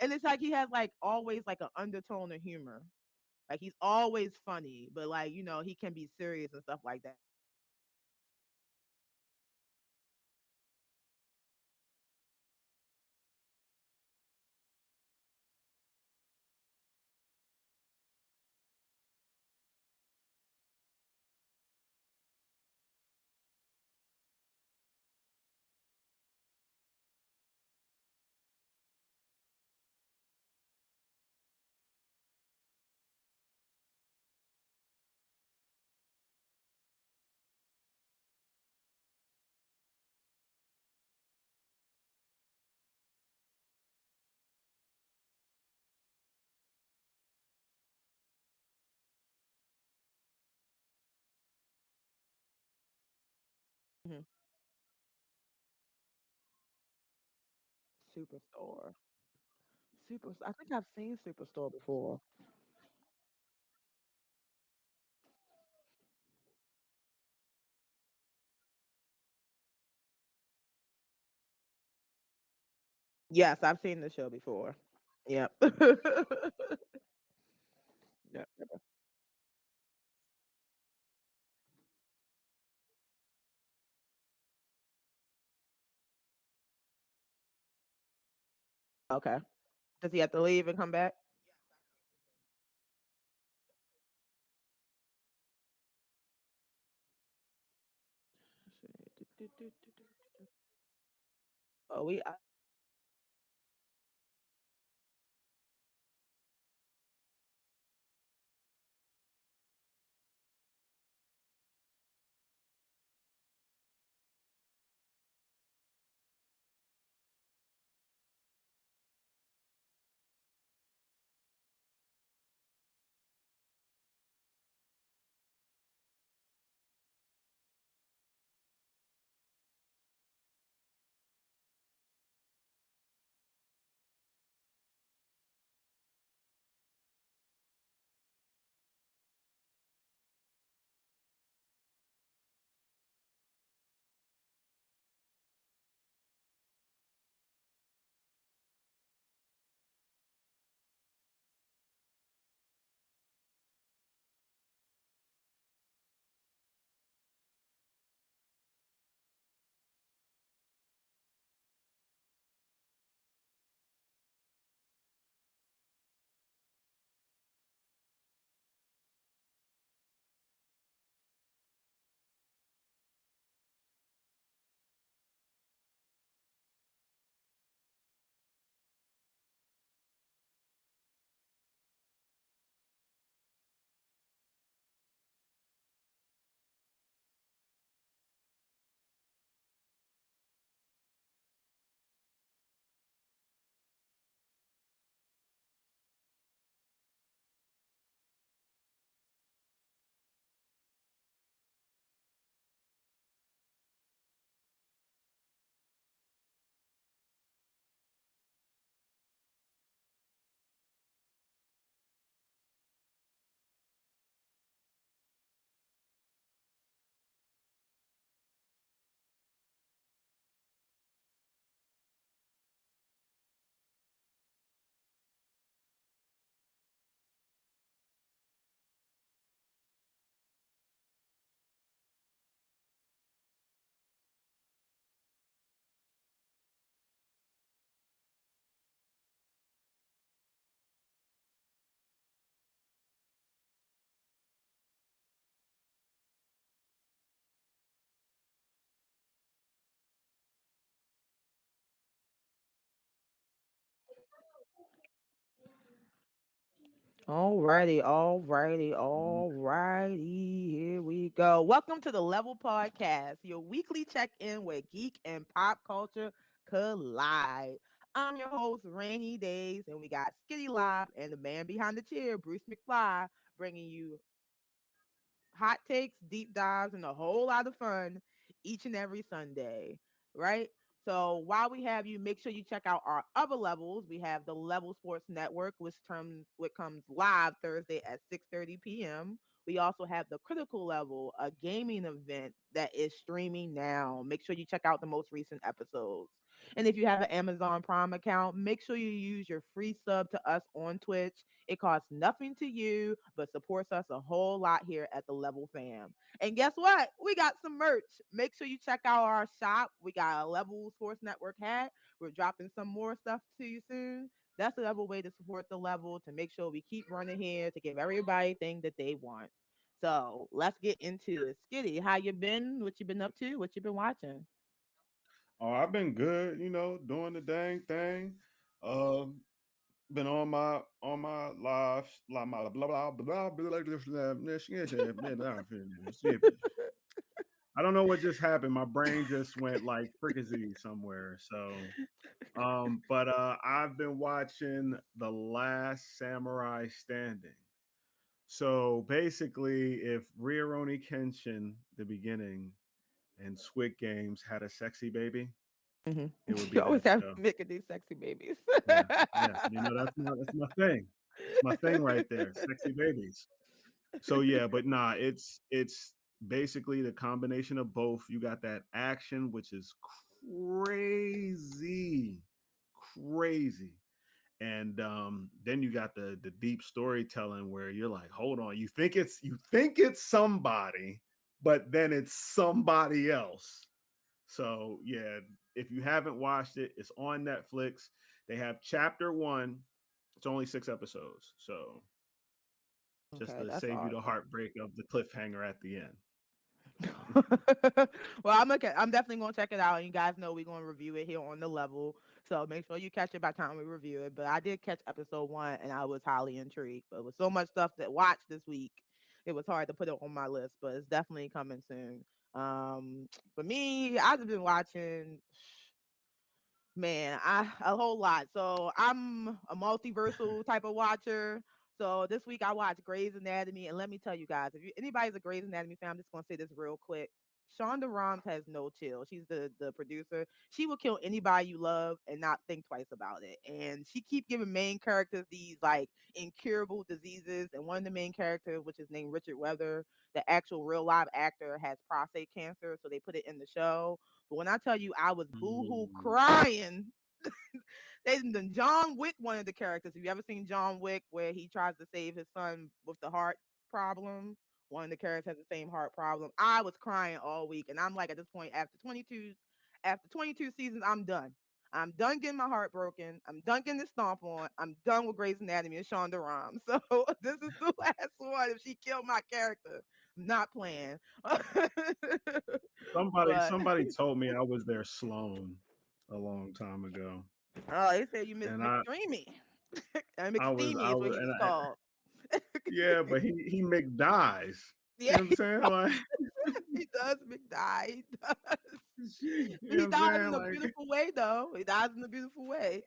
And it's like he has like always like an undertone of humor. Like he's always funny, but like he can be serious and stuff like that. Mhm. Superstore. Super. I think I've seen Superstore before. Yes, I've seen the show before. Yep. Yep. Okay. Does he have to leave and come back? Oh, Alrighty, alrighty, alrighty. Here we go. Welcome to the Level Podcast, your weekly check-in where geek and pop culture collide. I'm your host, Rainy Days, and we got Skitty Live and the man behind the chair, Bruce McFly, bringing you hot takes, deep dives, and a whole lot of fun each and every Sunday, right? So while we have you, make sure you check out our other levels. We have the Level Sports Network, which comes live Thursday at 6:30 p.m. We also have the Critical Level, a gaming event that is streaming now. Make sure you check out the most recent episodes. And if you have an Amazon Prime account, make sure you use your free sub to us on Twitch. It costs nothing to you, but supports us a whole lot here at the Level Fam. And guess what? We got some merch. Make sure you check out our shop. We got a Level Sports Network hat. We're dropping some more stuff to you soon. That's another way to support the level to make sure we keep running here to give everybody thing that they want. So let's get into it. Skitty, how you been? What you been up to? What you been watching? Oh, I've been good, doing the dang thing. Um, been on my live, like my blah blah blah blah blah. I don't know what just happened. My brain just went like fricassee somewhere. But I've been watching The Last Samurai Standing. So basically, if Rurouni Kenshin, the beginning, and Squid Games had a sexy baby, Hmm. it would be You always that have show. making these sexy babies. Yeah, yeah. That's my thing. It's my thing right there. Sexy babies. So yeah, but nah, it's basically the combination of both. You got that action, which is crazy, crazy. And then you got the deep storytelling where you're like, hold on, you think it's somebody, but then it's somebody else. So yeah, if you haven't watched it, it's on Netflix. They have chapter one. It's only 6 episodes, so just Okay, to that's save you the awesome. heartbreak of the cliffhanger at the end. Well, I'm definitely gonna check it out, and you guys know we're gonna review it here on the level. So make sure you catch it by the time we review it. But I did catch episode one, and I was highly intrigued. But with so much stuff to watch this week, it was hard to put it on my list. But it's definitely coming soon. For me, I've been watching. Man, a whole lot. So I'm a multiversal type of watcher. So this week I watched Grey's Anatomy, and let me tell you guys, if anybody's a Grey's Anatomy fan, I'm just gonna say this real quick. Shonda Rhimes has no chill. She's the producer. She will kill anybody you love and not think twice about it. And she keep giving main characters these like incurable diseases. And one of the main characters, which is named Richard Weather, the actual real live actor, has prostate cancer. So they put it in the show. But when I tell you I was boohoo Mm. crying, they done John Wick one of the characters. Have you ever seen John Wick where he tries to save his son with the heart problem? One of the characters has the same heart problem. I was crying all week, and I'm like at this point after 22 seasons, I'm done. I'm done getting my heart broken. I'm done getting the stomp on. I'm done with Grey's Anatomy and Shonda Rhimes. So this is the last one. If she killed my character, I'm not playing. Somebody But somebody told me I was their Sloan a long time ago, oh, they said you miss and McDreamy. I was McSteamy I is what was he was and called. yeah, but he McDies. You Yeah, know what I'm saying? Like, he does McDie. He does. you But know he what I'm dies saying? in a Like, beautiful way, though. He dies in a beautiful way.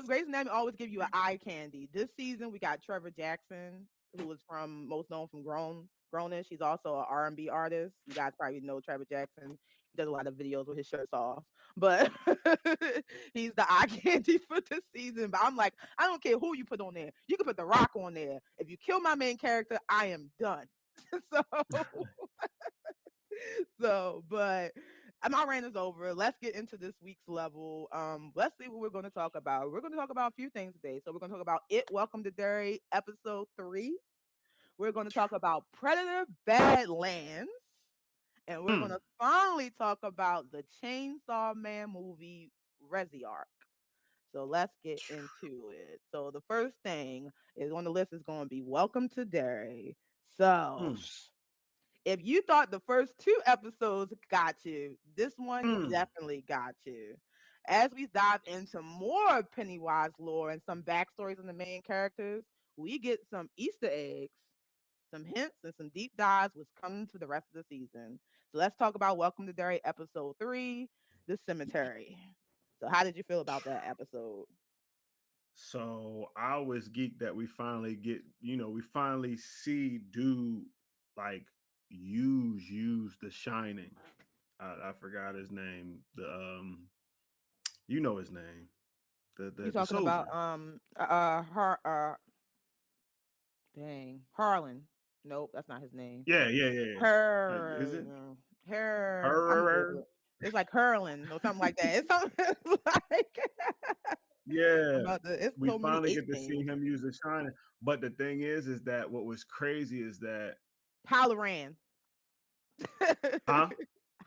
Grey's Anatomy always give you an eye candy. This season, we got Trevor Jackson, who is from most known from Grownish. He's also an R&B artist. You guys probably know Trevor Jackson. He does a lot of videos with his shirts off, but he's the eye candy for this season. But I'm like, I don't care who you put on there. You can put The Rock on there. If you kill my main character, I am done. so but my rant is over. Let's get into this week's level. Let's see what we're going to talk about. We're going to talk about a few things today. So we're going to talk about It Welcome to Derry, episode 3. We're going to talk about Predator Badlands. And we're going mm, to finally talk about the Chainsaw Man movie, Arc. So let's get into it. So the first thing is on the list is going to be Welcome to Derry. So mm, if you thought the first two episodes got you, this one mm. definitely got you. As we dive into more Pennywise lore and some backstories on the main characters, we get some Easter eggs, some hints, and some deep dives, which coming to the rest of the season. So let's talk about Welcome to Derry episode 3, The Cemetery. So how did you feel about that episode? So I was geeked that we finally see dude like use the Shining. I forgot his name. You know his name. The You the the talking about soldier. Harlan. Nope, that's not his name. Yeah, yeah, yeah, yeah. Is it Her, her. I'm her? Google. It's like hurling or something like that. It's something like Yeah, about the. It's we so many finally H get to see names. him use the shining. But the thing is that what was crazy is that Halloran. huh?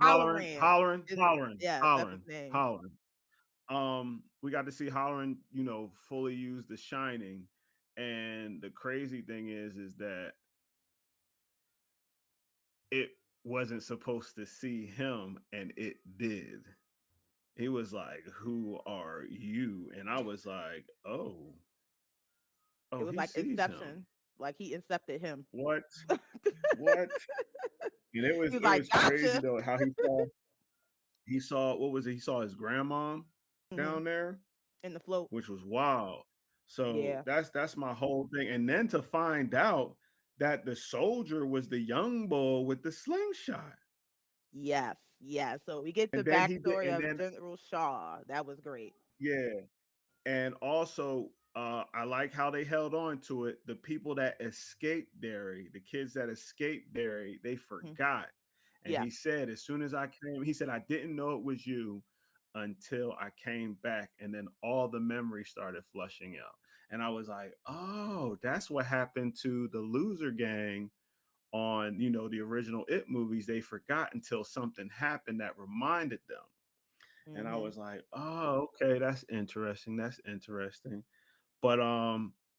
Hollering, Halloran hollering, is hollering, yes, that's his hollering, name. hollering. We got to see Hollering, fully use the shining. And the crazy thing is that it wasn't supposed to see him and it did. He was like, "Who are you?" And I was like, It oh, was he like sees him. Inception. Like he incepted him. What? What? And it He was was it like, was crazy "Gotcha." though how he saw what was it? He saw his grandma Hmm. down there, In the float. which was wild. So Yeah. that's my whole thing. And then to find out that the soldier was the young bull with the slingshot. Yes. Yes. So we get the And then he did backstory and of then General Shaw. That was great. yeah. And also, I like how they held on to it. The people that escaped Derry, the kids that escaped Derry, they Mhm. forgot. And Yeah. he said, as soon as I came, he said, I didn't know it was you until I came back. And then all the memories started flushing out. And I was like, oh, that's what happened to the loser gang on, the original It movies. They forgot until something happened that reminded them. And I Hmm. was like, oh, okay, that's interesting. That's interesting. But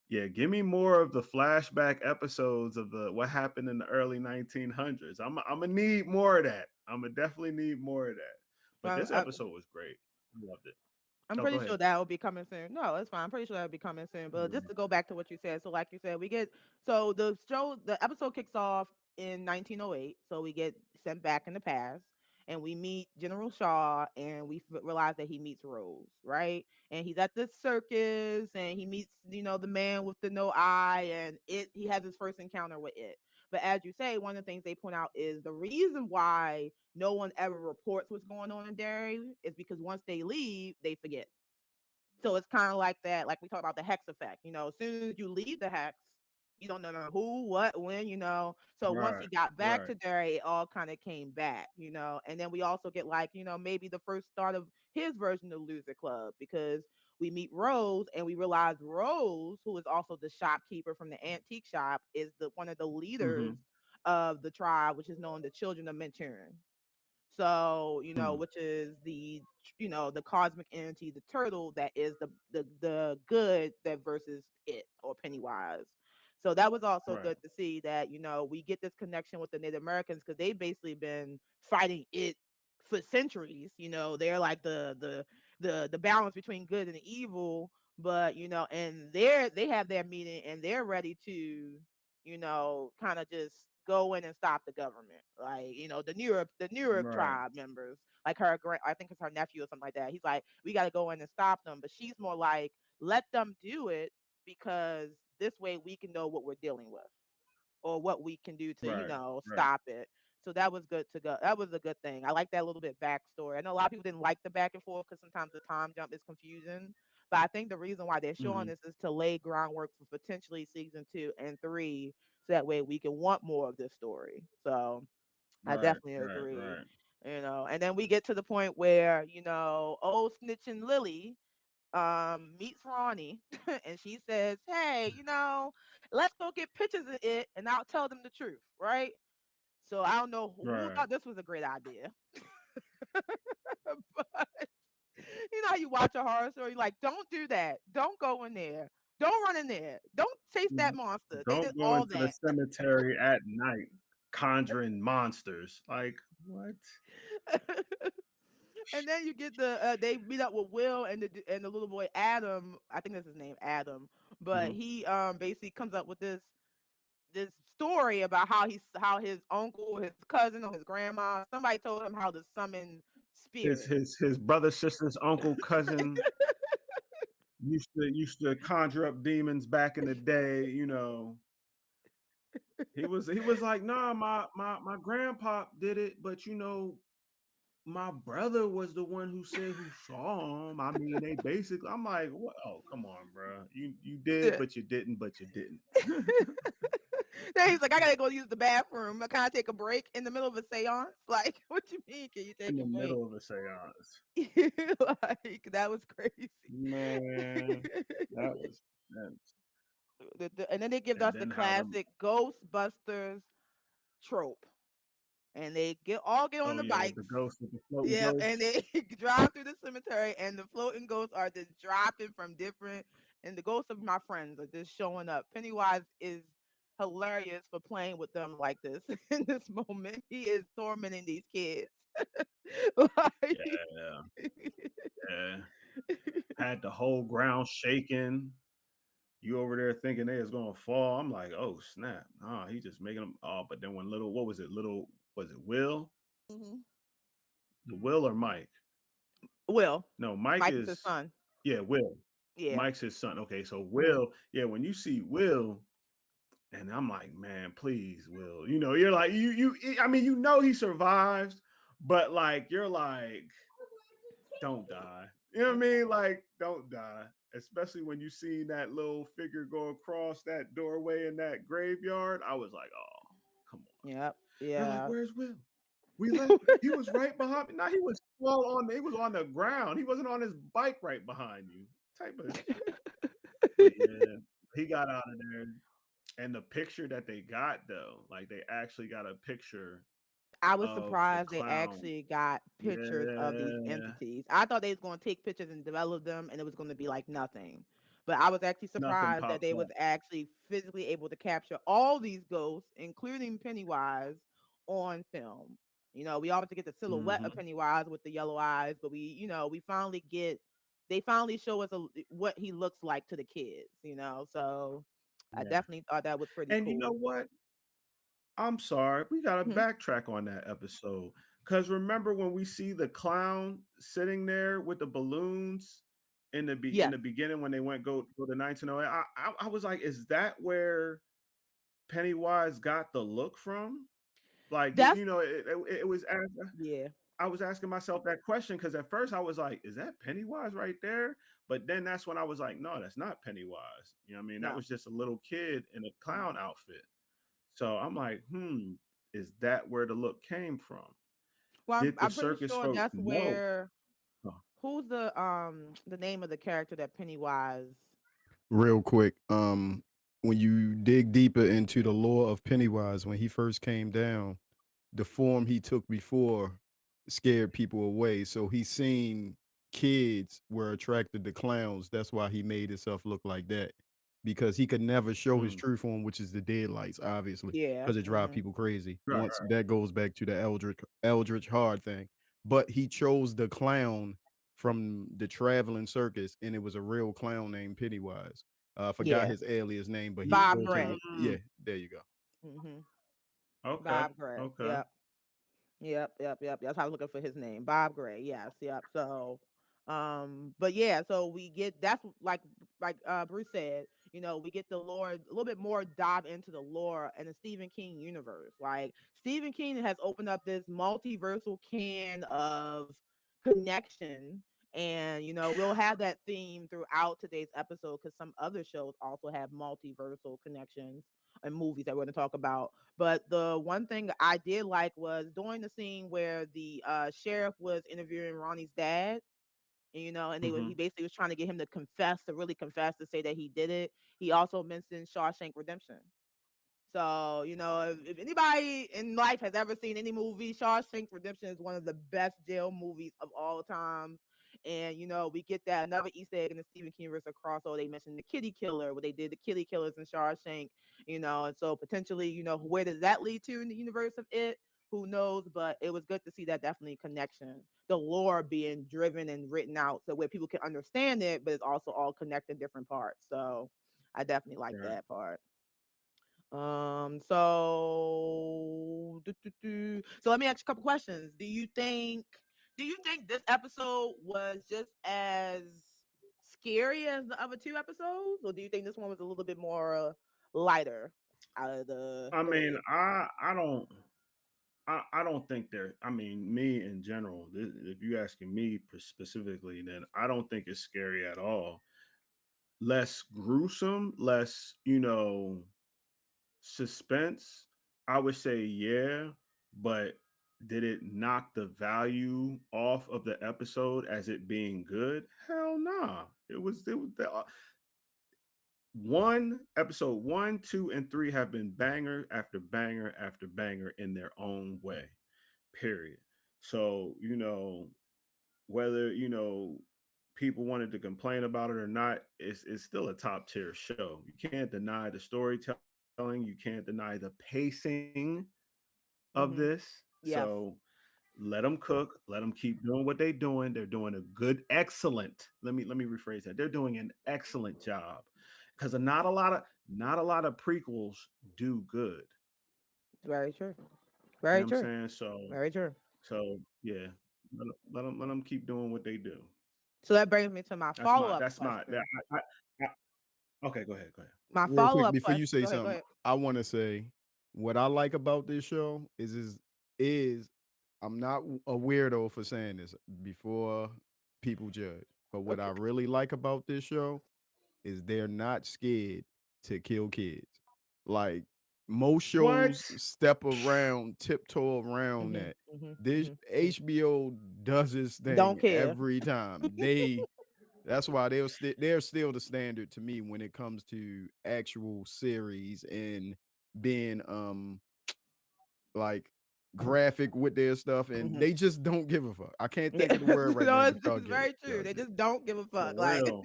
yeah, give me more of the flashback episodes of the what happened in the early 1900s. I'm gonna need more of that. I'm gonna definitely need more of that. But Well, this episode was great. I loved it. I'm Oh, go pretty ahead. sure that will be coming soon. No, it's fine. I'm pretty sure that'll be coming soon. But just Mhm. to go back to what you said, so like you said, we get so the episode kicks off in 1908. So we get sent back in the past, and we meet General Shaw, and we realize that he meets Rose, right? And he's at the circus, and he meets the man with the no eye, and he has his first encounter with it. But as you say, one of the things they point out is the reason why no one ever reports what's going on in Derry is because once they leave, they forget. So it's kind of like that, like we talk about the hex effect. As soon as you leave the hex, you don't know who, what, when. So once he Right, got back right. to Derry, it all kind of came back. And then we also get like, maybe the first start of his version of Loser Club because we meet Rose and we realize Rose, who is also the shopkeeper from the antique shop, is the one of the leaders Mm-hmm. of the tribe, which is known the Children of Menturin. So, Mm. which is the cosmic entity, the turtle that is the good that versus it or Pennywise. So that was also Right, good to see that, we get this connection with the Native Americans because they've basically been fighting it for centuries. They're like the balance between good and evil, but and they have their meeting and they're ready to kind of just go in and stop the government. Like, the New York right, tribe members, like her I think it's her nephew or something like that. He's like, we got to go in and stop them. But she's more like, let them do it because this way we can know what we're dealing with or what we can do to, right, right. stop it. So that was good to go. That was a good thing. I like that little bit backstory. I know a lot of people didn't like the back and forth because sometimes the time jump is confusing. But I think the reason why they're showing Mm-hmm. this is to lay groundwork for potentially season 2 and 3, so that way we can want more of this story. So I Right, definitely right, agree. right. And then we get to the point where, old snitching Lily meets Ronnie and she says, "Hey, let's go get pictures of it and I'll tell them the truth," right? So I don't know who Right. thought this was a great idea. But how you watch a horror story, like, don't do that. Don't go in there. Don't run in there. Don't chase that monster. They did Don't go all into the that. cemetery at night conjuring monsters. Like, what? And then you get they meet up with Will and the little boy Adam. I think that's his name, Adam. But Mhm. he basically comes up with this story about how his uncle, his cousin, or his grandma, somebody told him how to summon His spirits. his his brother, sisters, uncle, cousin used to conjure up demons back in the day. He was like, nah, my grandpa did it, but my brother was the one who said who saw him. I mean, they basically. I'm like, what? Oh, come on, bro. You did, Yeah. but you didn't, but you didn't. Then he's like, I gotta go use the bathroom. Can I take a break in the middle of a seance? Like, what you mean? Can you In take the a break? middle of a seance. Like that was crazy. Man, that was intense. And then they give And us the then how them classic Ghostbusters trope, and they get on oh the yeah, the bikes. ghost with the floating Yep, and ghosts. they drive through the cemetery, and the floating ghosts are just dropping from different. And the ghosts of my friends are just showing up. Pennywise is hilarious for playing with them like this in this moment. He is tormenting these kids. Like, Yeah, yeah. Had the whole ground shaking. You over there thinking they was gonna fall. I'm like, oh snap. Nah, he just making them oh, but then when little what was it? Little was it Will? Mhm. The Will or Mike? Will, No, Mike Mike is his is son. yeah, Will. Yeah. Mike's his son. Okay, so Mhm. Will, yeah, when you see Will, and I'm like, man, please, Will. You know, you're like, I mean, you know he survives, but like you're like, don't die. You know what I mean? Like, don't die. Especially when you see that little figure go across that doorway in that graveyard. I was like, oh, come on. Yep. You're like, Yeah. where's Will? We left. He was right behind me. Now he was well on. He was on the ground. He wasn't on his bike right behind you. Type of shit. But yeah, he got out of there. And the picture that they got though, like they actually got a picture I was of the surprised they clown. actually got pictures of these Yeah, entities. I thought they was going to take pictures and develop them, and it was going to be like nothing. But I was actually nothing surprised that pops they was up. actually physically able to capture all these ghosts, including Pennywise, on film. We obviously get the silhouette of Hmm. Pennywise with the yellow eyes, but we finally get they finally show us what he looks like to the kids. So I Yeah. definitely thought that was pretty And you know cool. what? I'm sorry. We got to Mhm. backtrack on that episode. Because remember when we see the clown sitting there with the balloons in Yes, the beginning when they went go to 1908, I was like, is that where Pennywise got the look from? Like that's it was as yeah. I was asking myself that question because at first I was like, is that Pennywise right there? But then that's when I was like, no, that's not Pennywise. You know what I mean? That No. was just a little kid in a clown Mhm. outfit. So I'm like, is that where the look came from? Well, I'm Did the I'm pretty circus sure folks that's know? where Huh. who's the name of the character that Pennywise. Real quick, when you dig deeper into the lore of Pennywise, when he first came down, the form he took before scared people away. So he seen kids were attracted to clowns. That's why he made himself look like that. Because he could never show his Mm. true form, which is the deadlights, obviously, Yeah. because it drive Hmm. people crazy. Right, Once right. that goes back to the Eldritch Hard thing. But he chose the clown from the traveling circus, and it was a real clown named Pennywise. I forgot Yeah. his alias name, but he Bob go to Gray. yeah, Mm, there you go. Hmm. okay, Bob Gray. okay. Yep. Yep. That's how I was looking for his name. Bob Gray. Yes, yep. So but yeah, so we get that's like Bruce said, we get the lore a little bit more dive into the lore and the Stephen King universe. Like Stephen King has opened up this multiversal can of connection. And we'll have that theme throughout today's episode because some other shows also have multiversal connections and movies that we're going to talk about. But the one thing I did like was during the scene where the sheriff was interviewing Ronnie's dad, and he Hmm. basically was trying to get him to confess, to really confess, to say that he did it. He also mentioned Shawshank Redemption. So, if anybody in life has ever seen any movie, Shawshank Redemption is one of the best jail movies of all time. And, we get that another Easter egg in the Stephen King universe across. So they mentioned the kitty killer, where they did the kitty killers in Shawshank, and so potentially, where does that lead to in the universe of it? Who knows? But it was good to see that definitely connection, the lore being driven and written out so where people can understand it, but it's also all connected different parts. So I definitely like Right. that part. So let me ask you a couple questions. Do you think this episode was just as scary as the other two episodes, or do you think this one was a little bit more lighter out of the I mean, three? I don't think they're. I mean, me in general. If you asking me specifically, then I don't think it's scary at all. Less gruesome, less Suspense, I would say yeah, but did it knock the value off of the episode as it being good? Hell nah. It was the one episode one, two, and three have been banger after banger after banger in their own way. Period. So, whether, people wanted to complain about it or not, it's still a top tier show. You can't deny the storytelling, you can't deny the pacing of this. Mm-hmm. So Yes. let them cook, let them keep doing what they're doing. They're doing a good, excellent. Let me rephrase that. They're doing an excellent job because not a lot of prequels do good. Very true. You Very know what I'm true. saying? So Very true. so yeah, let them keep doing what they do. So that brings me to my follow up That's my that question. okay. Go ahead. Go ahead. My Real follow quick up before you question. say Go ahead. Go something, ahead. I want to say what I like about this show is I'm not a weirdo for saying this before people judge. But what I Okay. really like about this show is they're not scared to kill kids. Like most What? shows tiptoe around Mhm. that. Mhm. This Mhm. Mhm. HBO does this Don't thing care. every time. That's why they're still the standard to me when it comes to actual series and being like graphic with their stuff, and Mhm. they just don't give a fuck. I can't Yeah, think of the word right no, now, but it's very true. y'all They get it. just don't give a For fuck. Like, real.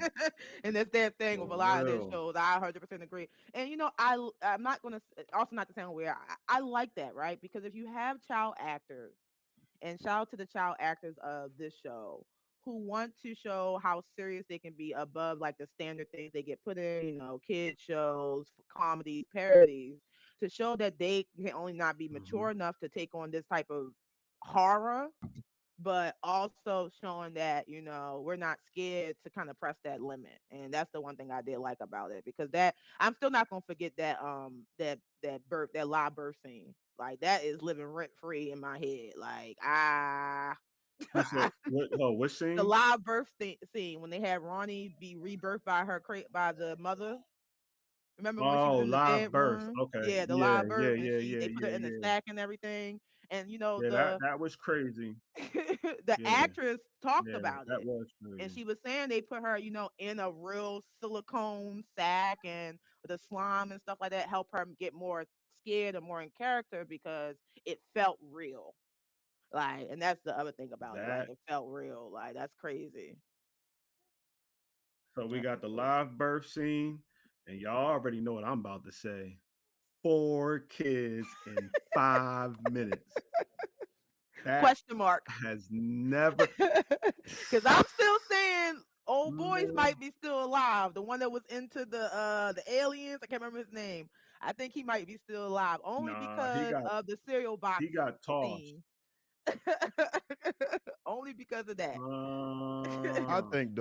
and that's their thing For with a lot of their real. shows. I 100% agree. And I'm not gonna also not to sound weird. I like that, right? Because if you have child actors, and shout out to the child actors of this show who want to show how serious they can be above like the standard things they get put in, kid shows, comedies, parodies, to show that they can only not be Mhm. mature enough to take on this type of horror, but also showing that we're not scared to kind of press that limit. And that's the one thing I did like about it, because that I'm still not gonna forget that live birth scene. Like, that is living rent free in my head. Like, You said what? Oh, what the scene? live birth scene when they had Ronnie be rebirthed by by the mother. Remember when she was Oh, in the live birth. bedroom? Okay. Yeah, the Yeah. live Yeah. birth, and Yeah. they Yeah. put her Yeah. in the Yeah. sack and everything. And Yeah. That was crazy. the Yeah. actress talked Yeah. about That it. was And crazy. she was saying they put her, in a real silicone sack, and the slime and stuff like that help her get more scared and more in character because it felt real. Like, and that's the other thing about it. Like, That. it felt real. Like, that's crazy. So we That's got for the sure. live birth scene, and y'all already know what I'm about to say. 4 kids in 5 minutes. That Question mark. has never. Because I'm still saying old boys Man, might be still alive. The one that was into the aliens, I can't remember his name. I think he might be still alive only nah, he because got of the cereal box he got tossed. scene. Only because of that. Uh, I think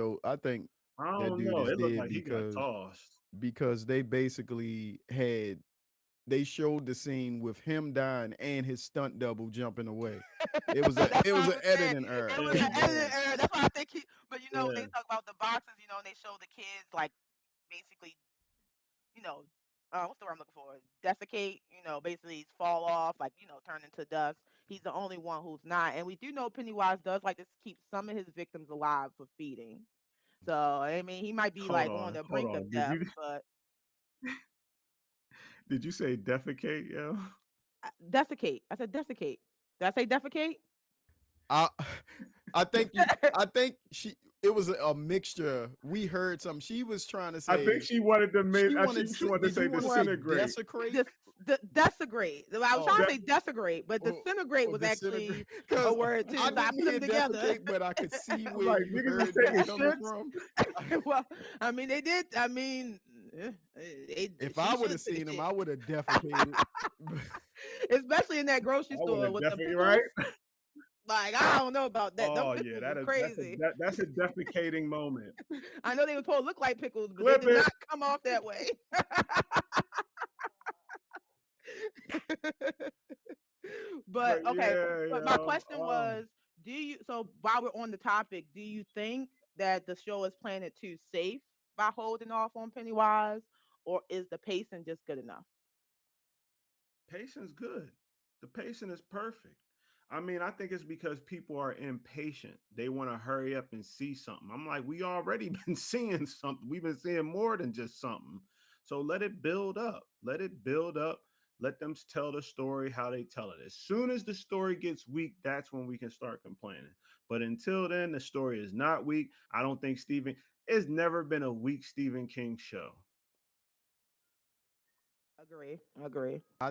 I that don't dude know. is It looked dead like he got tossed. because they basically they showed the scene with him dying and his stunt double jumping away. That's It what was I an was saying. editing error. It Yeah, was an editing yeah, error. That's why I think but when they yeah. talk about the boxes, and they show the kids like basically you know, what's the word I'm looking for? Desiccate, basically fall off, like, turn into dust. He's the only one who's not. And we do know Pennywise does like to keep some of his victims alive for feeding. So, I mean, he might be Hold like on on, the hold brink on. of Did death, you but did you say defecate, yo? desiccate. I said desiccate. Did I say defecate? I I think you I think she it was a mixture. We heard some. She was trying to I think say she wanted to make. she wanted She wanted to did you say want to say Well, disintegrate. desecrate? this desecrate. I was trying Oh, to say desecrate, but oh, disintegrate oh was disintegrate. actually a Because word too. I So I didn't put them hear together. defecate, but I could see I'm where like, you niggas is heard that taking coming shits. from. Well, I mean, they did. I mean, If I she would should have take a seen him, shit, I would have defecated. especially in that grocery I would store have with the definitely right. pickles. Like, I don't know about that. Them Oh yeah, pickles that was is crazy. that's a defecating moment. I know they were supposed to look like pickles, but they Clip did it. not come off that way. But But okay, yeah, but my yo. question was, so while we're on the topic, do you think that the show is playing it too safe by holding off on Pennywise, or is the pacing just good enough? Pacing's good. The pacing is perfect. I mean, I think it's because people are impatient. They want to hurry up and see something. I'm like, we already been seeing something. We've been seeing more than just something. So let it build up. Let it build up. Let them tell the story how they tell it. As soon as the story gets weak, that's when we can start complaining. But until then, the story is not weak. I don't think Stephen, it's never been a weak Stephen King show. Agree. Agree. I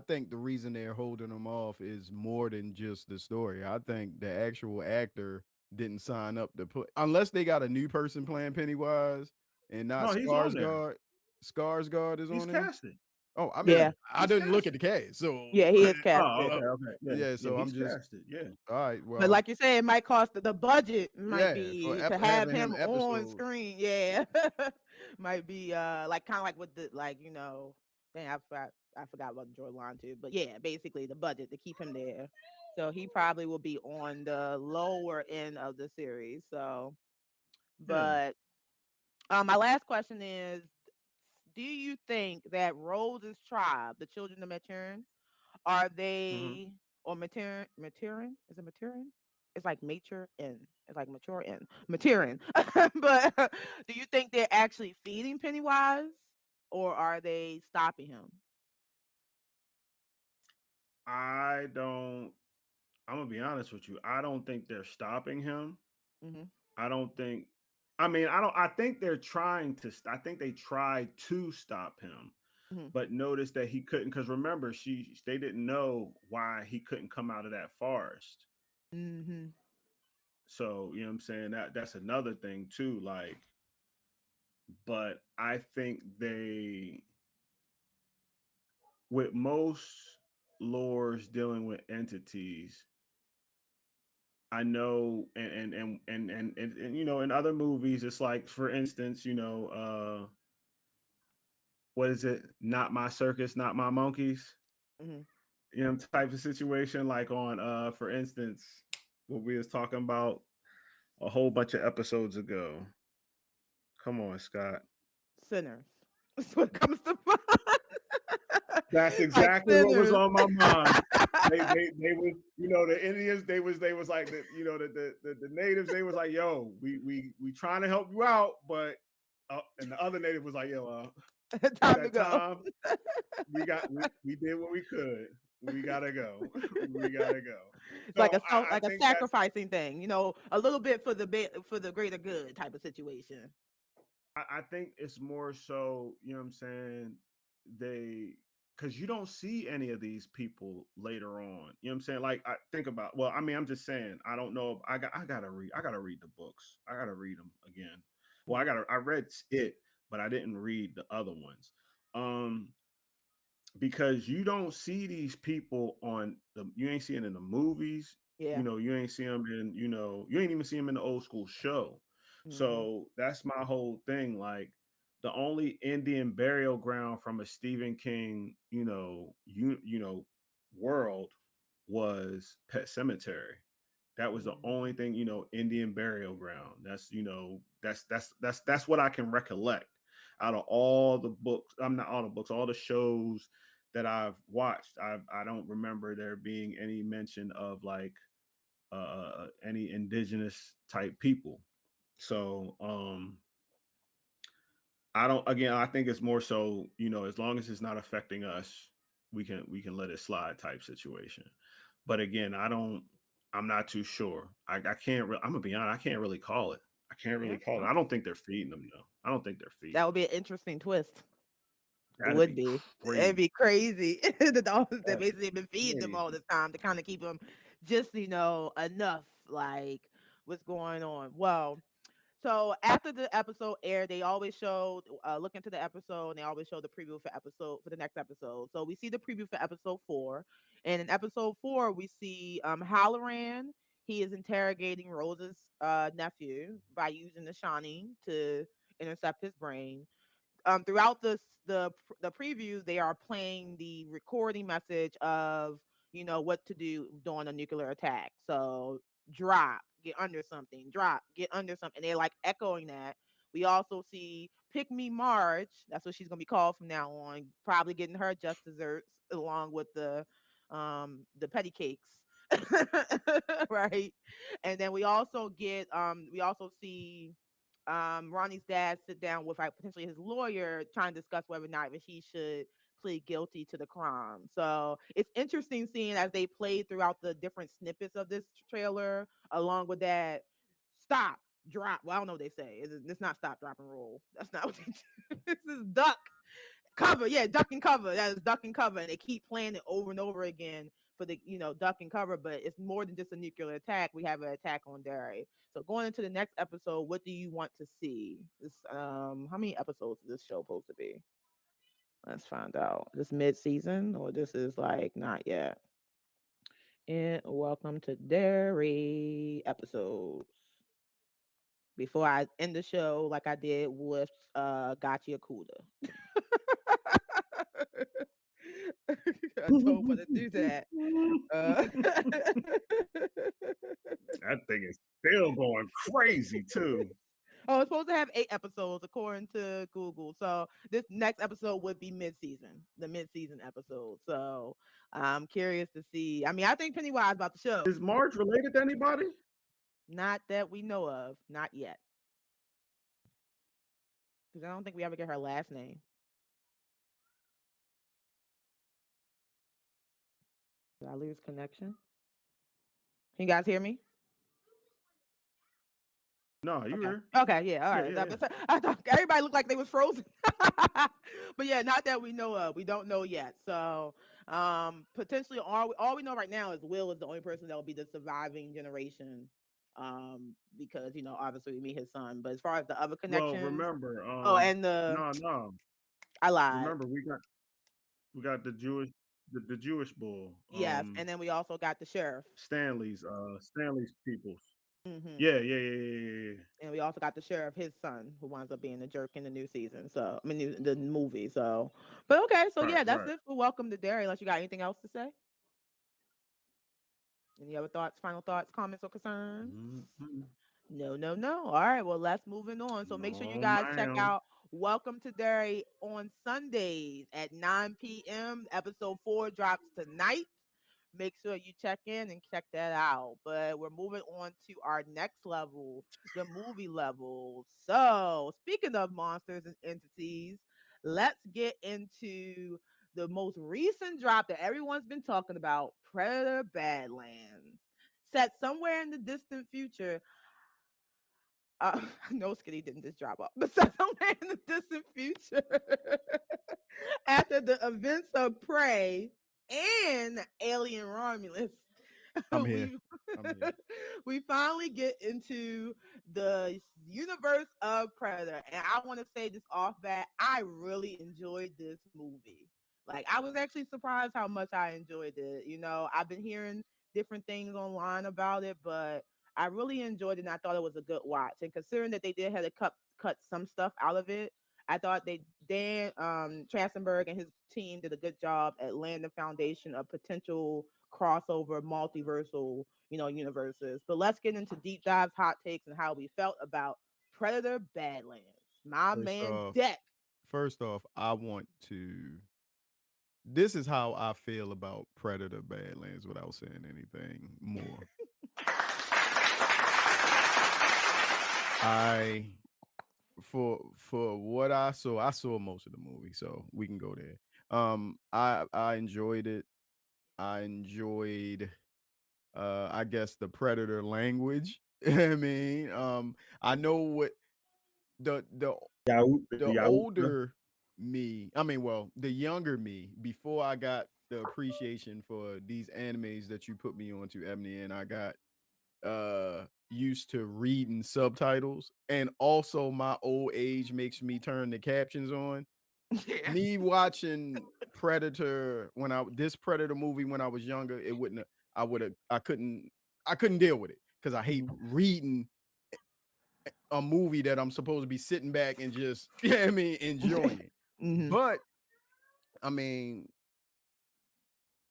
think the reason they're holding him off is more than just the story. I think the actual actor didn't sign up to play unless they got a new person playing Pennywise and not No, he's on there. Skarsgård. Skarsgård is He's on there. casted. Oh, I Yeah, mean, Yeah. I he's didn't look at casted. the cast, so Yeah, he is Oh, casted. okay, okay. Yeah, yeah. yeah, So I'm he's just casted. Yeah. all right. But Well, like you said, it might cost the budget might yeah, for be to have having him him on episode. screen. Yeah. Might be like kind of like with the like, dang, I forgot what Joy line too. But yeah, basically the budget to keep him there. So he probably will be on the lower end of the series. So Yeah. but my last question is, do you think that Rose's tribe, the children of Maturin, are Hmm. they or Maturin? Maturin is it Maturin? It's like mature in. It's like mature in Maturin. But do you think they're actually feeding Pennywise, or are they stopping him? I don't. I'm gonna be honest with you. I don't think they're stopping him. Hmm. I don't think. I mean, I don't. I think they're trying to. I think they tried to stop him, Hmm. but noticed that he couldn't. Because remember, they didn't know why he couldn't come out of that forest. Hmm. So you know what I'm saying. That's another thing too. Like, but I think they with most lores dealing with entities, I know, and in other movies, it's like, for instance, what is it? Not my circus, not my monkeys. Hmm. Type of situation. Like on, for instance, what we was talking about a whole bunch of episodes ago. Come on, Scott. Sinners. That's what comes to mind. That's Like exactly what was sinners. on my mind. They was, the Indians, they was like, the natives, they was like, yo, we trying to help you out, but and the other native was like, yo, it's Time to that go. time. We did what we could. We gotta go. We gotta go. It's like So a self, I like a think that's sacrificing thing, a little bit for for the greater good type of situation. I think it's more so, you know what I'm saying, they because you don't see any of these people later on. You know what I'm saying? Like, I think about, well, I mean, I'm just saying, I don't know. I gotta read the books. I gotta read them again. Well, I read it, but I didn't read the other ones. Um, because you don't see these people you ain't seeing in the movies. Yeah. You ain't see them you ain't even see them in the old school show. Hmm. So that's my whole thing. Like, the only Indian burial ground from a Stephen King, world was Pet Cemetery. That was the only Hmm. thing, Indian burial ground. That's what I can recollect out of all the books. I'm not all the books, all the shows that I've watched. I don't remember there being any mention of, like, any indigenous type people. So I don't. Again, I think it's more so, as long as it's not affecting us, we can let it slide type situation. But again, I don't. I'm not too sure. I can't. I'm gonna be honest. I can't really call it. I can't Yeah. really call it. Well, I don't think they're feeding them though. I don't think they're feeding that would them. be an interesting twist. It That'd would be be. It'd crazy. be crazy. The dogs that That'd be basically been feeding them all crazy. this time to kind of keep them just, enough. Like what's going on. Well, so after the episode aired, they always showed look into the episode, and they always show the preview for the next episode. So we see the preview for episode 4, and in episode 4 we see Halloran. He is interrogating Rose's nephew by using the Shining to intercept his brain. Throughout the preview, they are playing the recording message of what to do during a nuclear attack. So drop, get under something, drop, get under something. They're like echoing that. We also see Pick Me Marge. That's what she's gonna be called from now on. Probably getting her just desserts along with the petty cakes. Right. And then we also see Ronnie's dad sit down with like potentially his lawyer trying to discuss whether or not he should plead guilty to the crime. So it's interesting seeing as they played throughout the different snippets of this trailer, along with that stop, drop. Well, I don't know what they say. It's not stop, drop, and roll. That's not what they do. This is duck, cover. Yeah, duck and cover. That is duck and cover. And they keep playing it over and over again for the, duck and cover. But it's more than just a nuclear attack. We have an attack on Derry. So going into the next episode, what do you want to see? This how many episodes is this show supposed to be? Let's find out. This mid season or this is like not yet. And welcome to Derry episodes. Before I end the show like I did with Gotcha Kuda. I don't want to do that. That thing is still going crazy too. Oh, it's supposed to have 8 episodes according to Google. So this next episode would be mid-season, the mid-season episode. So I'm curious to see. I mean, I think Pennywise about the show. Is Marge related to anybody? Not that we know of, not yet. Because I don't think we ever get her last name. Did I lose connection? Can you guys hear me? No, you Okay. were. Okay. Yeah. All Yeah, right. yeah, yeah. I thought everybody looked like they was frozen. But yeah, not that we know of. We don't know yet. So potentially all we know right now is Will is the only person that will be the surviving generation. Because obviously we meet his son. But as far as the other Well, connections, remember, oh, and no. I lied. Remember, we got the Jewish bull, Yes, and then we also got the sheriff. Stanley's peoples. Hmm. Yeah, yeah, yeah, yeah, yeah, yeah. And we also got the sheriff, his son, who winds up being the jerk in the new season. So I mean the movie. So, but okay, so Right, yeah, that's right. it for Welcome to Derry. Unless you got anything else to say, any other thoughts, final thoughts, comments, or concerns? Mhm. No, no, no. All right, well, let's moving on. So make sure you No, guys check ma'am. out Welcome to Derry on Sundays at 9 p.m. Episode 4 drops tonight. Make sure you check in and check that out. But we're moving on to our next level, the movie level. So, speaking of monsters and entities, let's get into the most recent drop that everyone's been talking about, Predator Badlands. Set somewhere in the distant future, no, Skitty didn't just drop off, but somewhere in the distant future, after the events of Prey and Alien Romulus, I'm here. we I'm here. we finally get into the universe of Predator, and I want to say this off bat, I really enjoyed this movie. Like, I was actually surprised how much I enjoyed it. I've been hearing different things online about it, but I really enjoyed it, and I thought it was a good watch. And considering that they did have to cut some stuff out of it, I thought Dan Trachtenberg and his team did a good job at laying the foundation of potential crossover multiversal, universes. But let's get into deep dives, hot takes, and how we felt about Predator Badlands. My First man off, Deck. first off, I want to. This is how I feel about Predator Badlands without saying anything more. I for what I saw most of the movie, so we can go there. I enjoyed it. I enjoyed I guess the Predator language. I mean, I know what the the Yahuda. older me, I mean, well, the younger me, before I got the appreciation for these animes that you put me onto, Ebony, and I got used to reading subtitles, and also my old age makes me turn the captions on. Yeah. Me watching Predator when I this Predator movie when I was younger, it wouldn't I would have I couldn't deal with it because I hate Mhm. reading a movie that I'm supposed to be sitting back and just I mean enjoying. Hmm. But I mean,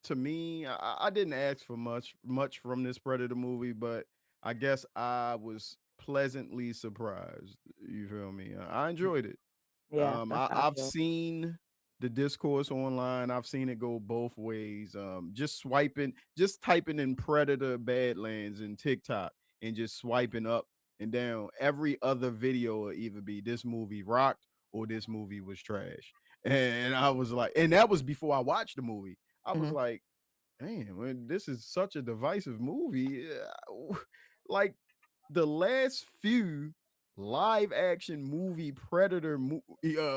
to me, I didn't ask for much from this Predator movie, but I guess I was pleasantly surprised. You feel me? I enjoyed it. Yeah, that's how I I've feel. seen the discourse online. I've seen it go both ways. Just swiping, just typing in Predator Badlands in TikTok and just swiping up and down. Every other video will either be this movie rocked or this movie was trash. And I was like, and that was before I watched the movie. I was Hmm. like, damn, man, this is such a divisive movie. Like the last few live action movie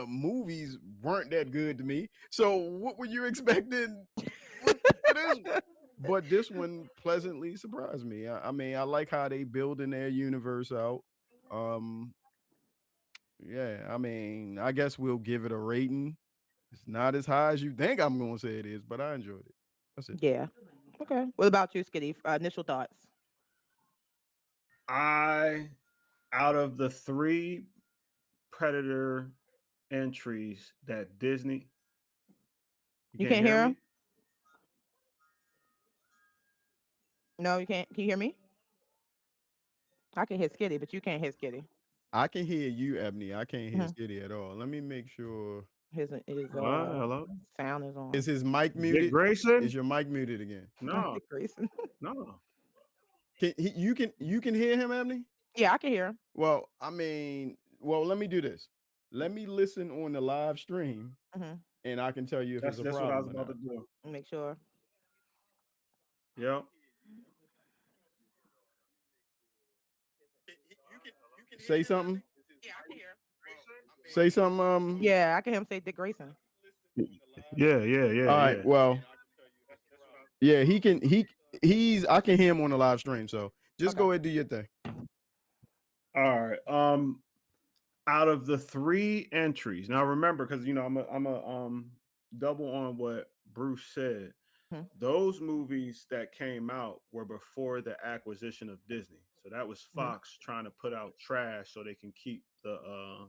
movies weren't that good to me. So what were you expecting for this one? But this one pleasantly surprised me. I mean, I like how they building their universe out. Um, yeah, I mean, I guess we'll give it a rating. It's not as high as you think I'm going to say it is, but I enjoyed it. That's it. Yeah. Okay. What about you, Skitty? Initial thoughts. I out of the three Predator entries that Disney, you You can't can't hear hear him? me? No, you can't. Can you hear me? I can hear Skitty, but you can't hear Skitty. I can hear you, Ebony. I can't hear Hmm. Skitty at all. Let me make sure. His Hello? sound is Is on. his mic Dick muted? Is Grayson? your mic muted again? Not No, Dick Grayson. no. You can hear him, Ebony? Yeah, I can hear him. Well, I mean, well, let me do this. Let me listen on the live stream, Hmm. and I can tell you if it's a That's what I was problem or about to not. do. Make sure. Yep. Say something. Yeah, I can hear him. Say something. Yeah, I can hear him say Dick Grayson. Yeah, yeah, yeah, All right. yeah. Well, yeah, he can. He's. I can hear him on the live stream. So just Okay. go ahead and do your thing. All right. Out of the three entries, now remember, because I'm a double on what Bruce said. Hmm. Those movies that came out were before the acquisition of Disney. So that was Hmm. Fox trying to put out trash so they can keep the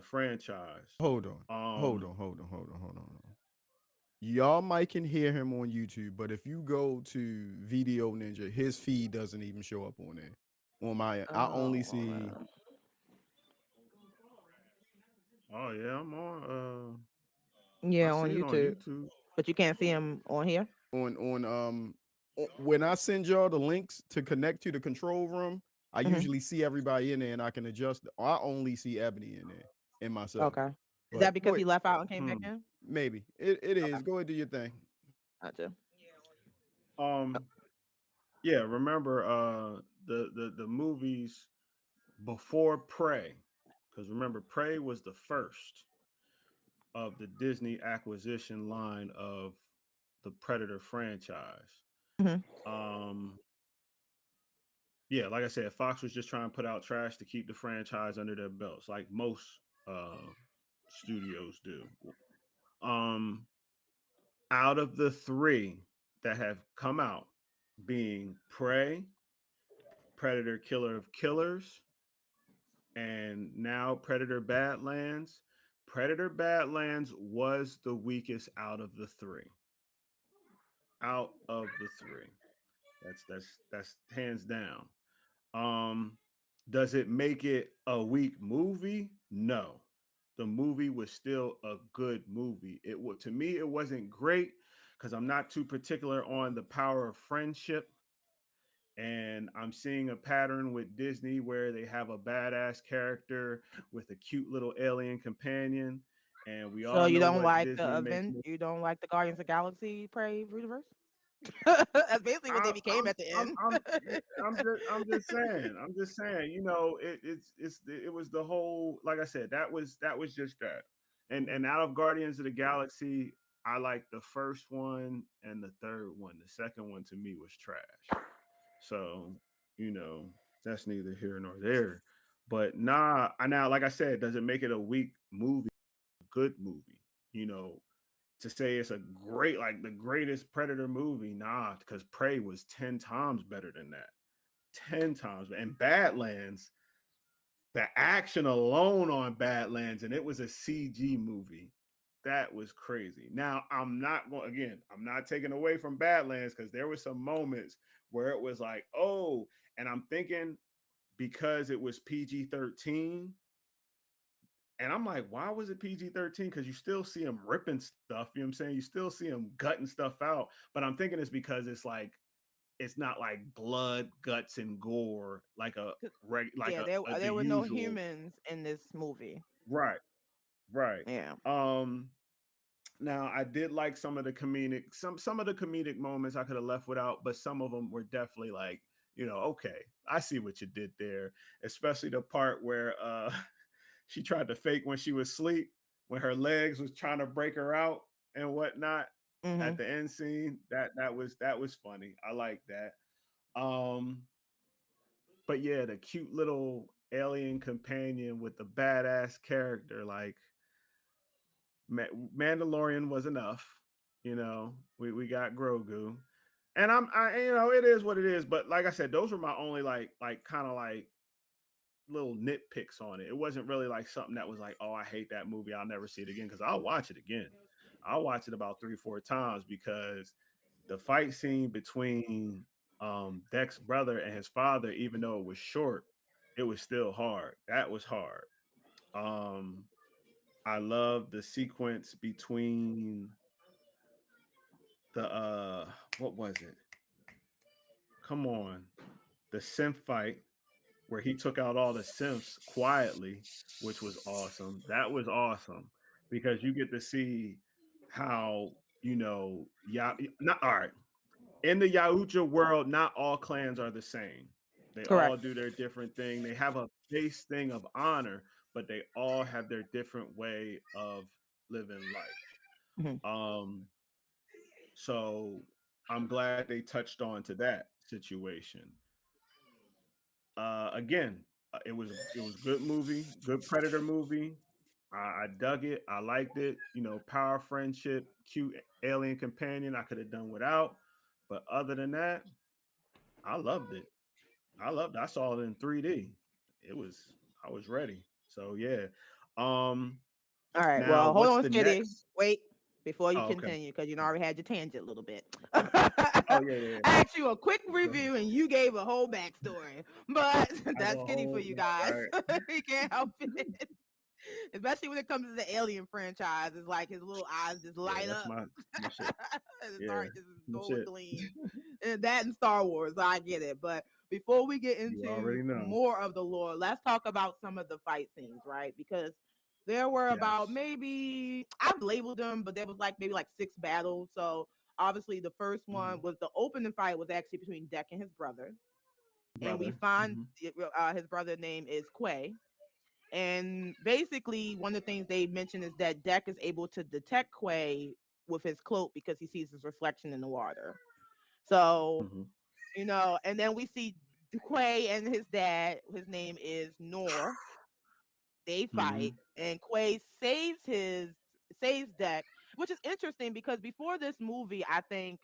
franchise. Hold on. Hold Um on. Hold on. Hold on. Hold on. Hold on. Y'all might can hear him on YouTube, but if you go to Video Ninja, his feed doesn't even show up on there. On my, I only Oh see man. oh yeah, I'm on I Yeah, on see it on YouTube, YouTube. but you can't see him on here. when I send y'all the links to connect to the control room, I Hmm. usually see everybody in there and I can adjust. I only see Ebony in there and myself. Okay. Is But that because go he ahead, left out and came back Hmm. in? maybe it Okay. is. Go ahead, do your thing. Gotcha. Um yeah, remember the movies before Prey. Because remember, Prey was the first of the Disney acquisition line of the Predator franchise. Hmm. Um, yeah, like I said, Fox was just trying to put out trash to keep the franchise under their belts, like most uh, studios do. Um, Out of the three that have come out, being Prey, Predator Killer of Killers, and now Predator Badlands, Predator Badlands was the weakest out of the three. Out of the three. That's hands down. Um, does it make it a weak movie? No. The movie was still a good movie. It was to me, it wasn't great because I'm not too particular on the power of friendship. And I'm seeing a pattern with Disney where they have a badass character with a cute little alien companion. And we So all you know don't what like Disney the makes. event? You don't like the Guardians of Galaxy Prey universe? That's basically what they I, became at the end. I'm just saying. I'm just saying. It was the whole. Like I said, that was just that. Mhm. And out of Guardians of the Galaxy, I like the first one and the third one. The second one to me was trash. So you know that's neither here nor there. But nah, I now like I said, does it make it a weak movie? Good movie? You know, to say it's a great, like the greatest Predator movie, nah, because Prey was 10 times better than that. 10 times. And Badlands, the action alone on Badlands, and it was a CG movie. That was crazy. Now, I'm not going, again, I'm not taking away from Badlands because there were some moments where it was like, oh, and I'm thinking because it was PG 13, And I'm like, why was it PG-13? Because you still see him ripping stuff. You know what I'm saying? You still see him gutting stuff out. But I'm thinking it's because it's not like blood, guts, and gore like a 'Cause- like Yeah, the there were no usual. humans in this movie. Right, right. Yeah. Um, Now I did like some of the comedic moments I could have left without, but some of them were definitely like, okay, I see what you did there. Especially the part where she tried to fake when she was asleep, when her legs was trying to break her out and whatnot Hmm. at the end scene. That was funny. I like that. Um, but yeah, the cute little alien companion with the badass character, like Mandalorian was enough. We got Grogu, and it is what it is. But like I said, those were my only like kind of like little nitpicks on it. It wasn't really like something that was like, oh, I hate that movie. I'll never see it again because I'll watch it again. I'll watch it about 3 4 times because the fight scene between Deck's brother and his father, even though it was short, it was still hard. That was hard. Um, I love the sequence between the what was it? Come on. The synth fight where he took out all the synths quietly, which was awesome. That was awesome because you get to see how, not all right. In the Yautja world, not all clans are the same. They all Correct. do their different thing. They have a base thing of honor, but they all have their different way of living life. Hmm. Um, so I'm glad they touched on to that situation. Again, it was good movie, good Predator movie. I dug it. I liked it. Power friendship, cute alien companion. I could have done without, but other than that, I loved it. I saw it in 3D. It was I was ready. So yeah. Um. All right. Now Well, hold what's on, the Skitty. next? Wait before you Oh, okay. continue because you know, I already had your tangent a little bit. Oh I yeah, yeah, yeah. asked you a quick Go ahead. review and you gave a whole backstory, but I that's go Skitty for home. you guys. Right. He can't help it. Especially when it comes to the Alien franchise, it's like his little eyes just Yeah, light that's up. my shit. And his Yeah, heart just my go with shit. gleam. And that in Star Wars, I get it. But before we get You into already know. more of the lore, let's talk about some of the fight scenes, right? Because there were about Yes. maybe I've labeled them, but there was like maybe like 6 battles. So obviously the first one Hmm. was the opening fight was actually between Deck and his brother. And we Brother. find Hmm. his brother name is Quay. And basically, one of the things they mention is that Deck is able to detect Quay with his cloak because he sees his reflection in the water. So, Hmm. and then we see Quay and his dad, his name is Nor. They fight, Hmm. and Quay saves Deck, which is interesting because before this movie, I think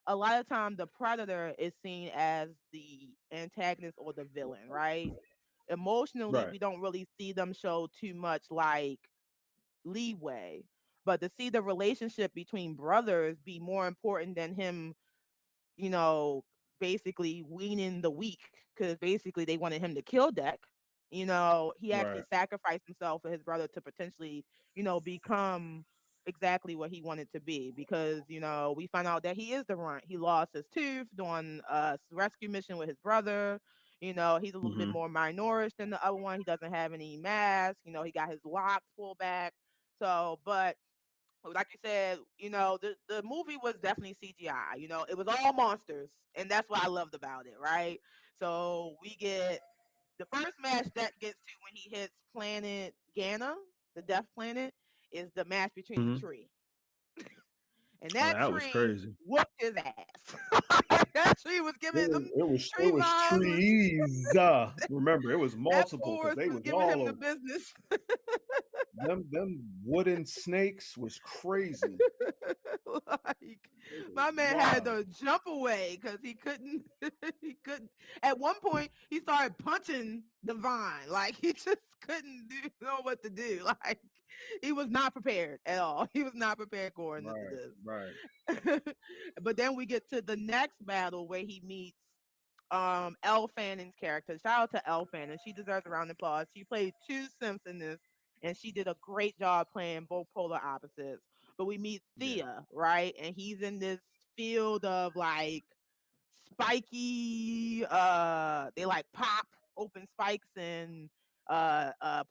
a lot of time the predator is seen as the antagonist or the villain, right? Emotionally, Right. we don't really see them show too much like leeway. But to see the relationship between brothers be more important than him, you know, basically weaning the weak, because basically they wanted him to kill Deck. He actually Right. sacrificed himself for his brother to potentially, become exactly what he wanted to be. Because, we found out that he is the runt. He lost his tooth doing a rescue mission with his brother. He's a little bit Hmm. more minorish than the other one. He doesn't have any mask. He got his locks pulled back. So, but like you said, the movie was definitely CGI. It was all monsters, and that's what I loved about it, right? So we get the first match that gets to when he hits planet Ghana, the Death Planet, is the match between the Hmm. tree, and Oh, that that was tree crazy. whooped his ass. That tree was It giving them was it was tree it was vibes. trees. Remember, it was That multiple because forest they was was giving all him the over. business. Them wooden snakes was crazy. Like It was my man had wild. to jump away because he couldn't he couldn't at one point he started punching the vine like he just couldn't know what to do. Like he was not prepared at all. He was not prepared going into Right. Right. this. But then we get to the next battle where he meets Elle Fanning's character. Shout out to Elle Fanning. She deserves a round of applause. She played two Simps in this, and she did a great job playing both polar opposites. But we meet Yeah. Thea, right? And he's in this field of like spiky, they like pop open spikes and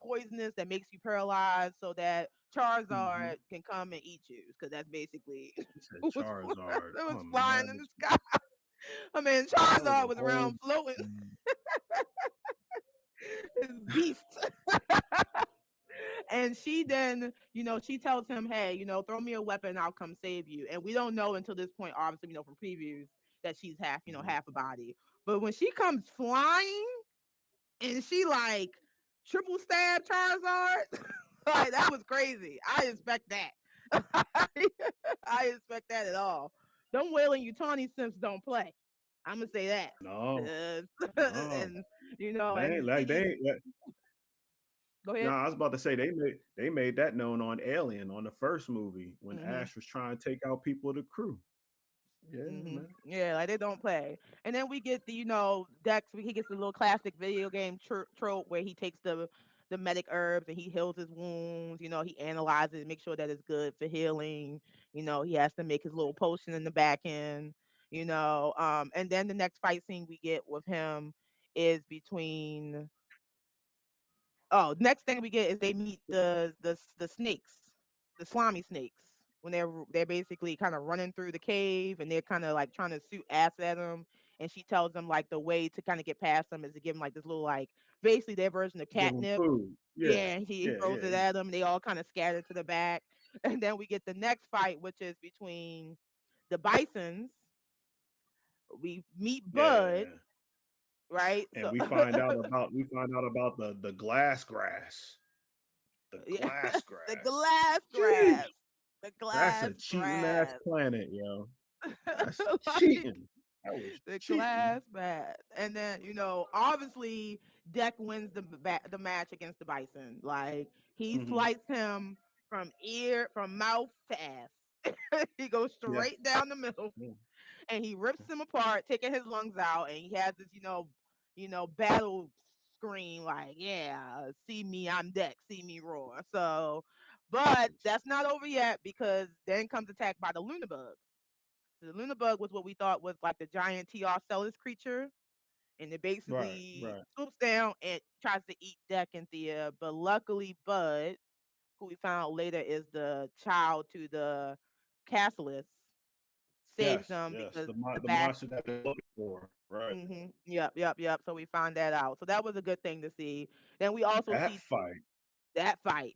poisonous that makes you paralyzed so that Hmm. Charizard can come and eat you, because that's basically He said who was Charizard. it was Oh flying in man, the sky. I mean, that was Charizard a was whole. around floating his beast. And she then, she tells him, hey, throw me a weapon, I'll come save you. And we don't know until this point, obviously, from previews, that she's half, Mhm. half a body. But when she comes flying and she like triple stab Charizard, like that was crazy. I expect that. I expect that at all. Them wailing Utani Simps don't play. I'm gonna say that. No, 'Cause- no, and they and ain't like see, they. Ain't, go no, ahead. I was about to say they made that known on Alien on the first movie when Hmm. Ash was trying to take out people of the crew. Yeah, Hmm. man. Yeah, like they don't play. And then we get the, Dex. He gets the little classic video game trope where he takes the medic herbs and he heals his wounds. He analyzes, make sure that it's good for healing. He has to make his little potion in the back end. And then the next fight scene we get with him is between. Oh, next thing we get is they meet the snakes, the slimy snakes. When they're basically kind of running through the cave and they're kind of like trying to shoot acid at them, and she tells them like the way to kind of get past them is to give them like this little like basically their version of Give them catnip. food. Yeah, Yeah, and he yeah, throws it yeah, at them. They all kind of scatter to the back, and then we get the next fight, which is between the bisons. We meet Bud, yeah. right? And So we find out about the glass grass. The yeah, glass the grass. glass Sheesh. grass. The That's glass a cheating ass grass. planet, yo. That's Like cheating. That was the cheating. glass grass. And then, obviously Deck wins the match against the Bison. Like he Hmm. sliced him from mouth to ass. He goes Yeah. straight down the middle Yeah. and he rips him apart, taking his lungs out, and he has this, battle scream like, "Yeah, see me, I'm Dex, see me roar." So, but that's not over yet because then comes attack by the Lunabug. So the Lunabug was what we thought was like the giant T.R. creature, and it Right. basically Right. swoops down and tries to eat Deck and Thea. But luckily, Bud, who we found out later is the child to the Castless, saves Yes. them Yes. because the The bad. monster that they're looking for. Right. Yep, yep, yep. So we found that out. So that was a good thing to see. Then we also That see fight. that fight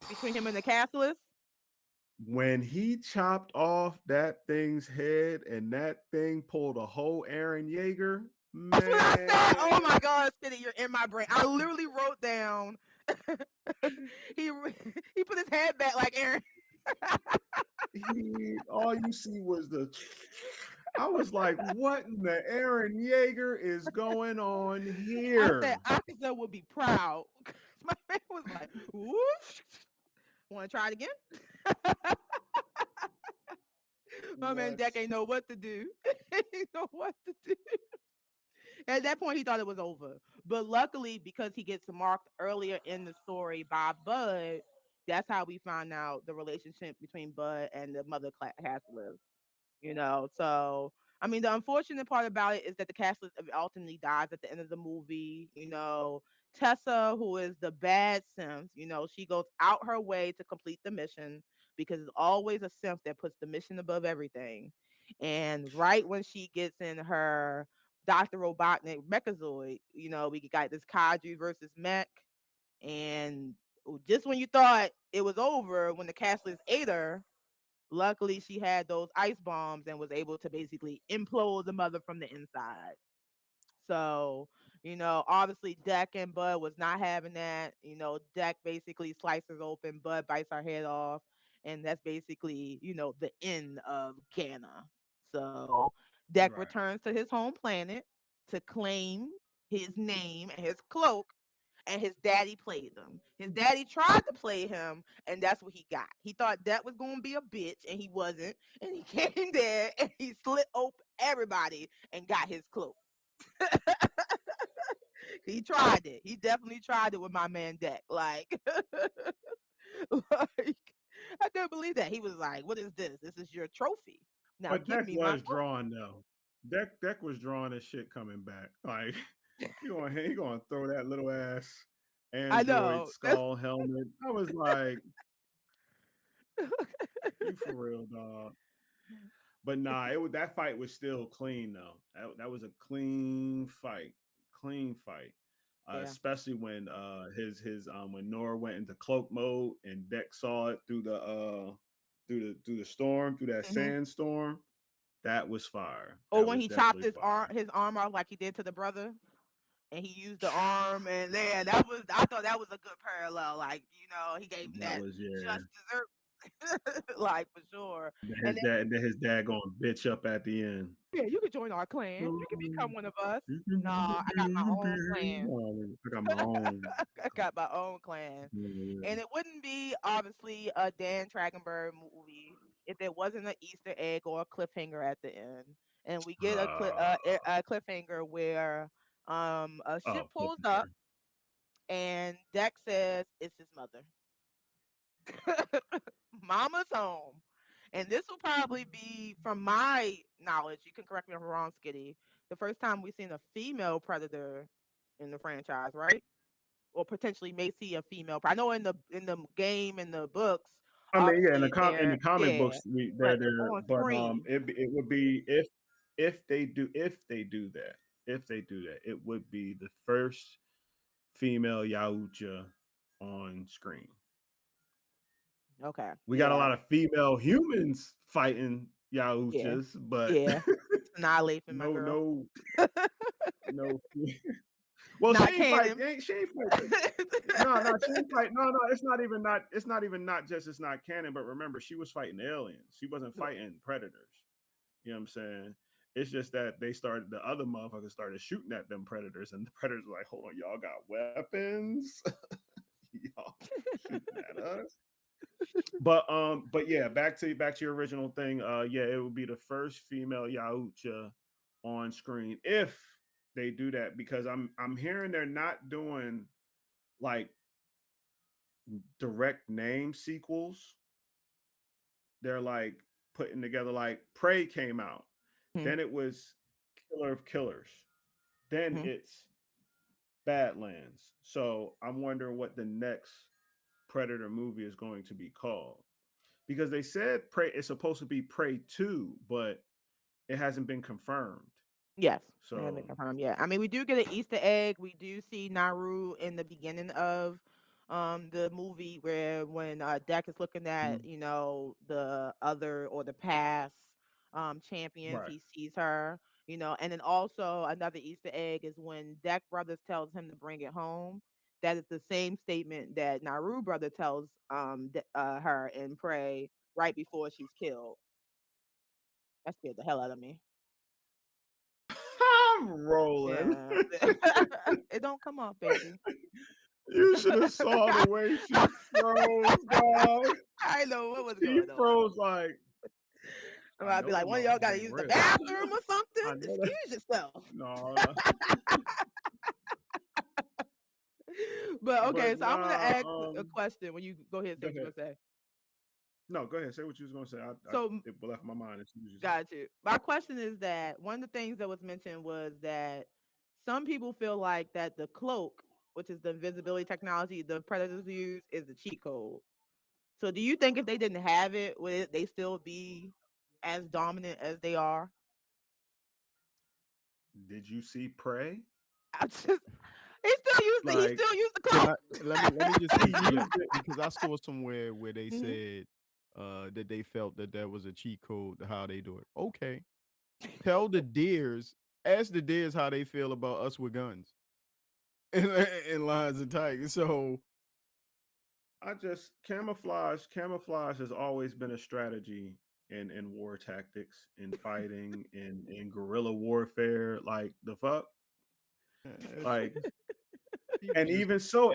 between him and the Castless. When he chopped off that thing's head and that thing pulled a whole Aaron Yeager, That's what I said. Oh man. my God, Spinny, you're in my brain. I literally wrote down. he he put his head back like Aaron. All you see was the. I was like, what in the Aaron Yeager is going on I said here? Akaza would be proud. My man was like, "Whoosh." Want to try it again? My man What? Deck ain't know what to do. He know what to do. At that point, he thought it was over. But luckily, because he gets marked earlier in the story by Bud, that's how we find out the relationship between Bud and the mother has lived. So I mean, the unfortunate part about it is that the cast list ultimately dies at the end of the movie. Tessa, who is the bad synth, she goes out her way to complete the mission because it's always a synth that puts the mission above everything. And right when she gets in her Dr. Robotnik Mechazoid, we got this Kaiju versus Mech, and just when you thought it was over, when the cast list ate her, luckily, she had those ice bombs and was able to basically implode the mother from the inside. So, obviously, Deck and Bud was not having that. Deck basically slices open, Bud bites her head off, and that's basically, the end of Ganon. So, Deck Right. returns to his home planet to claim his name and his cloak, and his daddy played them. His daddy tried to play him, and that's what he got. He thought that was going to be a bitch, and he wasn't. And he came there and he slit open everybody and got his cloak. He tried it. He definitely tried it with my man Deck. Like, like I couldn't believe that. He was like, "What is this? This is your trophy. Now But give Deck me my was drawn though. Deck was drawing his shit coming back. Like trophy." he gonna throw that little ass I android know. That's skull helmet. I was like, you for real, dog. But nah, that fight was still clean though. That was a clean fight. yeah. Especially when his when Nora went into cloak mode and Deck saw it through the storm, through that Hmm. sandstorm. That was fire. Or That when was he chopped definitely fire. his arm off like he did to the brother, and he used the arm, and yeah, that was I thought that was a good parallel. Like he gave him That that was yeah. just dessert, like for sure. And Then his dad going bitch up at the end. yeah, you could join our clan. You can become one of us. Nah, I got my own clan. Oh, I got my own. I got my own clan. Yeah. And it wouldn't be obviously a Dan Trachtenberg movie if there wasn't an Easter egg or a cliffhanger at the end. And we get Uh, a cliffhanger where a ship oh, pulls up and Dex says it's his mother. Mama's home. And this will probably be, from my knowledge, you can correct me if I'm wrong, Skitty, the first time we've seen a female predator in the franchise, right? Or potentially may see a female. I know in the game in the books, I mean, yeah, obviously in they're the comic yeah, books, but they're there, on but screen, it would be if they do that, it would be the first female Yautja on screen. okay, We got a yeah, lot of female humans fighting yeah, Yautjas, but yeah. Annihilation, my no, girl. no. Well, Not canon. she ain't fight. No, no, she ain't fight. No, no, it's not even not. It's not even not just it's not canon. But remember, she was fighting aliens. She wasn't fighting predators. You know what I'm saying? It's just that the other motherfuckers started shooting at them predators, and the predators were like, "Hold on, y'all got weapons? Y'all shooting at us?" But yeah, back to your original thing. Yeah, it would be the first female Yautja on screen if they do that because I'm hearing they're not doing like direct name sequels. They're like putting together like Prey came out, Mhm, then it was Killer of Killers, then mhm. it's Badlands. So I'm wondering what the next Predator movie is going to be called because they said Prey is supposed to be Prey 2, but it hasn't been confirmed. Yes, I haven't So confirmed yet. I mean, we do get an Easter egg. We do see Naru in the beginning of the movie where when Deck is looking at, the other or the past champions, right. he sees her, and then also another Easter egg is when Deck Brothers tells him to bring it home. That is the same statement that Naru brother tells her in Prey right before she's killed. That scared the hell out of me. I'm rolling. Yeah. It don't come off, baby. You should have saw the way she froze, dog. I know what was She going on. froze like I'm I about to be know like, that one of y'all got motherfucker to ain't use the real. bathroom or something. I know that. Excuse yourself. No, no. But okay, But so I'm gonna nah. ask a question when you go ahead and say Go what you're ahead. gonna say. No, go ahead. Say what you was gonna say. So It left my mind as soon as you said. got you. My question is that one of the things that was mentioned was that some people feel like that the cloak, which is the invisibility technology the predators use, is the cheat code. So do you think if they didn't have it, would they still be as dominant as they are? Did you see Prey? I just he Like still used the Can cloak. I let me just he speak to used that it. because I saw somewhere where they Mhm. said that they felt that that was a cheat code to how they do it. Okay, tell the deers, ask the deers how they feel about us with guns and, and lions and tigers. So I just camouflage has always been a strategy in war tactics, in fighting, in guerrilla warfare. Like the fuck, like people just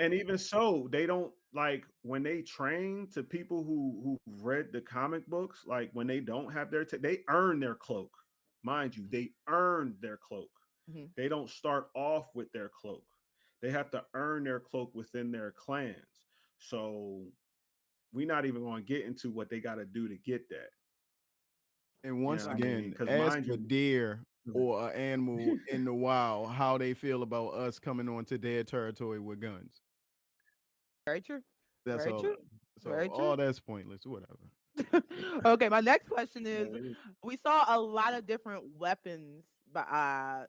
and even so, they don't like when they train to people who read the comic books. Like when they don't have they earn their cloak, mind you, they earn their cloak. Mhm. They don't start off with their cloak. They have to earn their cloak within their clans. So we're not even going to get into what they got to do to get that. And You once know what I Right. mean? again, Because ask mind a you, deer or an animal in the wild how they feel about us coming onto their territory with guns. Very true. That's Very all. true. So Very true. all that's pointless. Whatever. Okay, my next question is: man, we saw a lot of different weapons by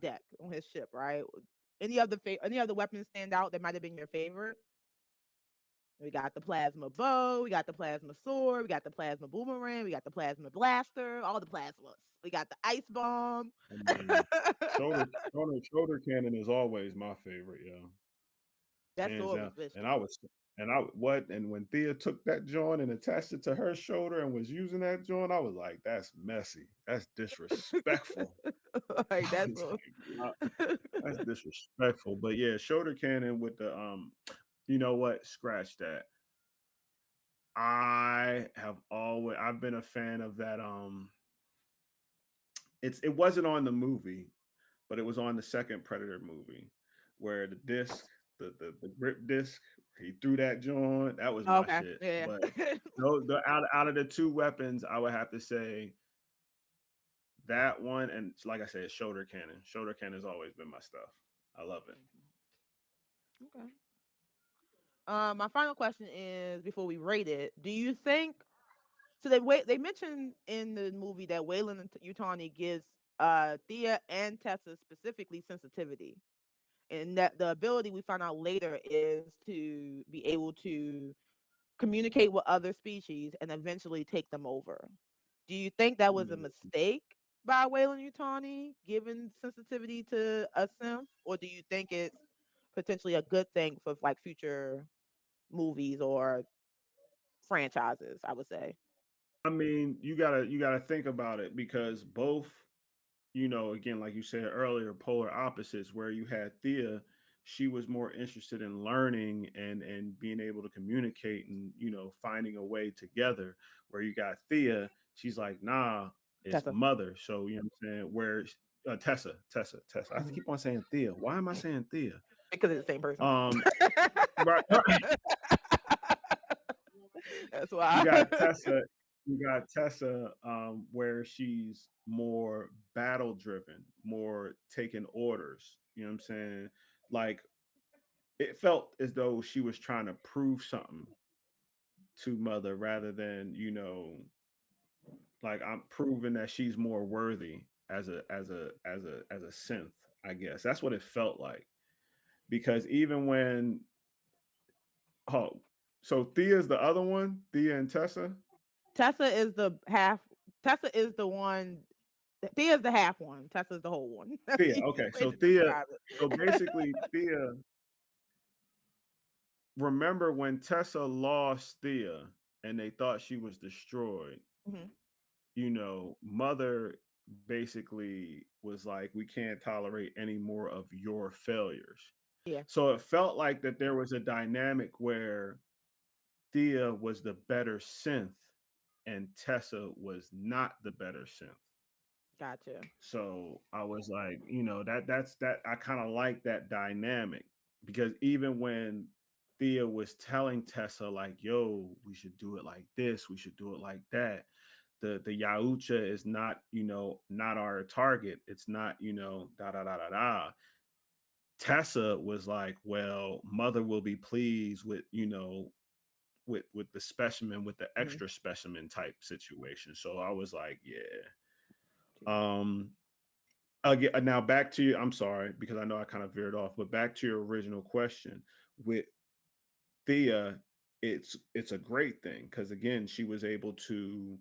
deck on his ship, right? Any of the weapons stand out that might have been your favorite? We got the plasma bow, we got the plasma sword, we got the plasma boomerang, we got the plasma blaster, all the plasmas. We got the ice bomb. I mean, shoulder cannon is always my favorite, yo, That hands sword was down. vicious. And when Thea took that joint and attached it to her shoulder and was using that joint, I was like, that's messy. That's disrespectful. Like I that's was what. like, wow, that's disrespectful. But yeah, shoulder cannon with the you know what? Scratch that. I've been a fan of that. It wasn't on the movie, but it was on the second Predator movie, where the disc, the grip disc, he threw that joint. That was my Okay, shit. yeah. But out of the two weapons, I would have to say that one, and like I said, shoulder cannon. Shoulder cannon has always been my stuff. I love it. Okay. My final question is before we rate it, do you think so they mentioned in the movie that Waylon and Utani gives Thea and Tessa specifically sensitivity. And that the ability we find out later is to be able to communicate with other species and eventually take them over. Do you think that was a Mm. mistake by Waylon Utani giving sensitivity to a synth, or do you think it's potentially a good thing for like future movies or franchises? I would say. I mean, you gotta think about it because both, again, like you said earlier, polar opposites. Where you had Thea, she was more interested in learning and being able to communicate and finding a way together. Where you got Thea, she's like, nah, it's Tessa, mother. So you know what I'm saying. Where Tessa. I have to mhm, keep on saying Thea. Why am I saying Thea? because it's the same person. Um, right, right. That's You why. got Tessa. Where she's more battle driven, more taking orders. You know what I'm saying? Like it felt as though she was trying to prove something to mother rather than like I'm proving that she's more worthy as a synth. I guess that's what it felt like because even when oh so Thea's the other one, Thea and Tessa. Tessa is the half. Tessa is the one. Thea's the half one. Tessa's the whole one. That's the Thea. easiest Okay, way so to Thea. describe So it. basically, Thea. Remember when Tessa lost Thea and they thought she was destroyed? Hmm. Mother basically was like, "We can't tolerate any more of your failures." Yeah, So it felt like that there was a dynamic where Thea was the better synth and Tessa was not the better synth. gotcha. So I was like, that's I kind of like that dynamic because even when Thea was telling Tessa like, "Yo, we should do it like this, we should do it like that." The Yaucha is not, not our target. It's not, da da da da da. Tessa was like, "Well, mother will be pleased with, with the specimen, with the Hmm. extra specimen type situation." So I was like, "Yeah." True. Again, now back to you. I'm sorry because I know I kind of veered off, but back to your original question with Thea, it's a great thing because again, she was able to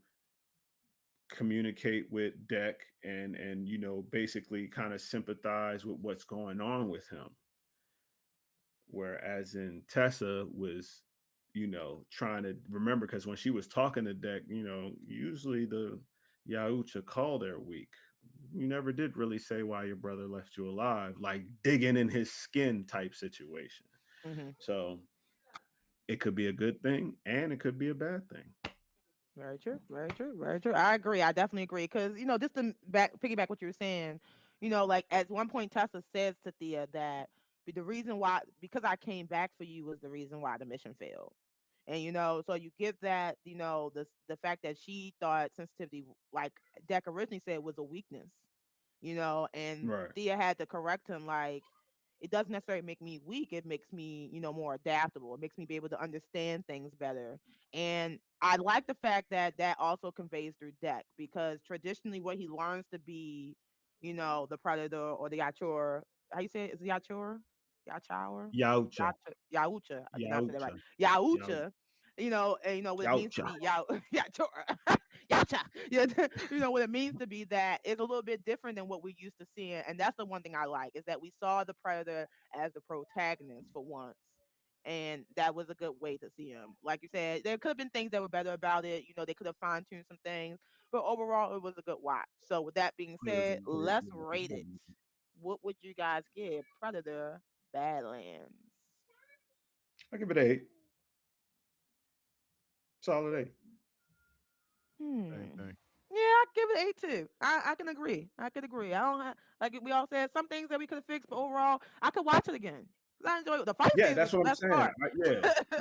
communicate with Deck and basically kind of sympathize with what's going on with him. Whereas in Tessa was, trying to remember because when she was talking to Deck, usually the Yaucha call their weak. You never did really say why your brother left you alive, like digging in his skin type situation. Hmm. So it could be a good thing and it could be a bad thing. Very true. Very true. Very true. I agree. I definitely agree because just to piggyback what you were saying. like at one point Tessa says to Thea that the reason why, because I came back for you, was the reason why the mission failed. And so you get that, the fact that she thought sensitivity, like Deck originally said, was a weakness, and Right. Thea had to correct him, like, it doesn't necessarily make me weak. It makes me, more adaptable. It makes me be able to understand things better. And I like the fact that that also conveys through Deck, because traditionally what he learns to be, the predator or the Yachoor. How you say it? Is it Yachoor? Yachour? Yaucha. Yaucha. I did not say that right. Yaucha. Yau- Yaucha. And what it means to Yaucha. be Yachour. Yacha. Yeah, what it means to be that is a little bit different than what we used to seeing. And that's the one thing I like, is that we saw the predator as the protagonist for once. And that was a good way to see him. Like you said, there could have been things that were better about it. They could have fine tuned some things, but overall, it was a good watch. So, with that being It was a said, great let's movie. rate it. What would you guys give Predator Badlands? I give it an 8. Solid 8. Same Hmm. thing. Yeah, I give it eight too. I can agree. I could agree. I don't have, like we all said, some things that we could have fixed, but overall, I could watch it again. 'Cause I enjoyed it. The fight Yeah, scenes was that's the what I'm best saying. part. Yeah,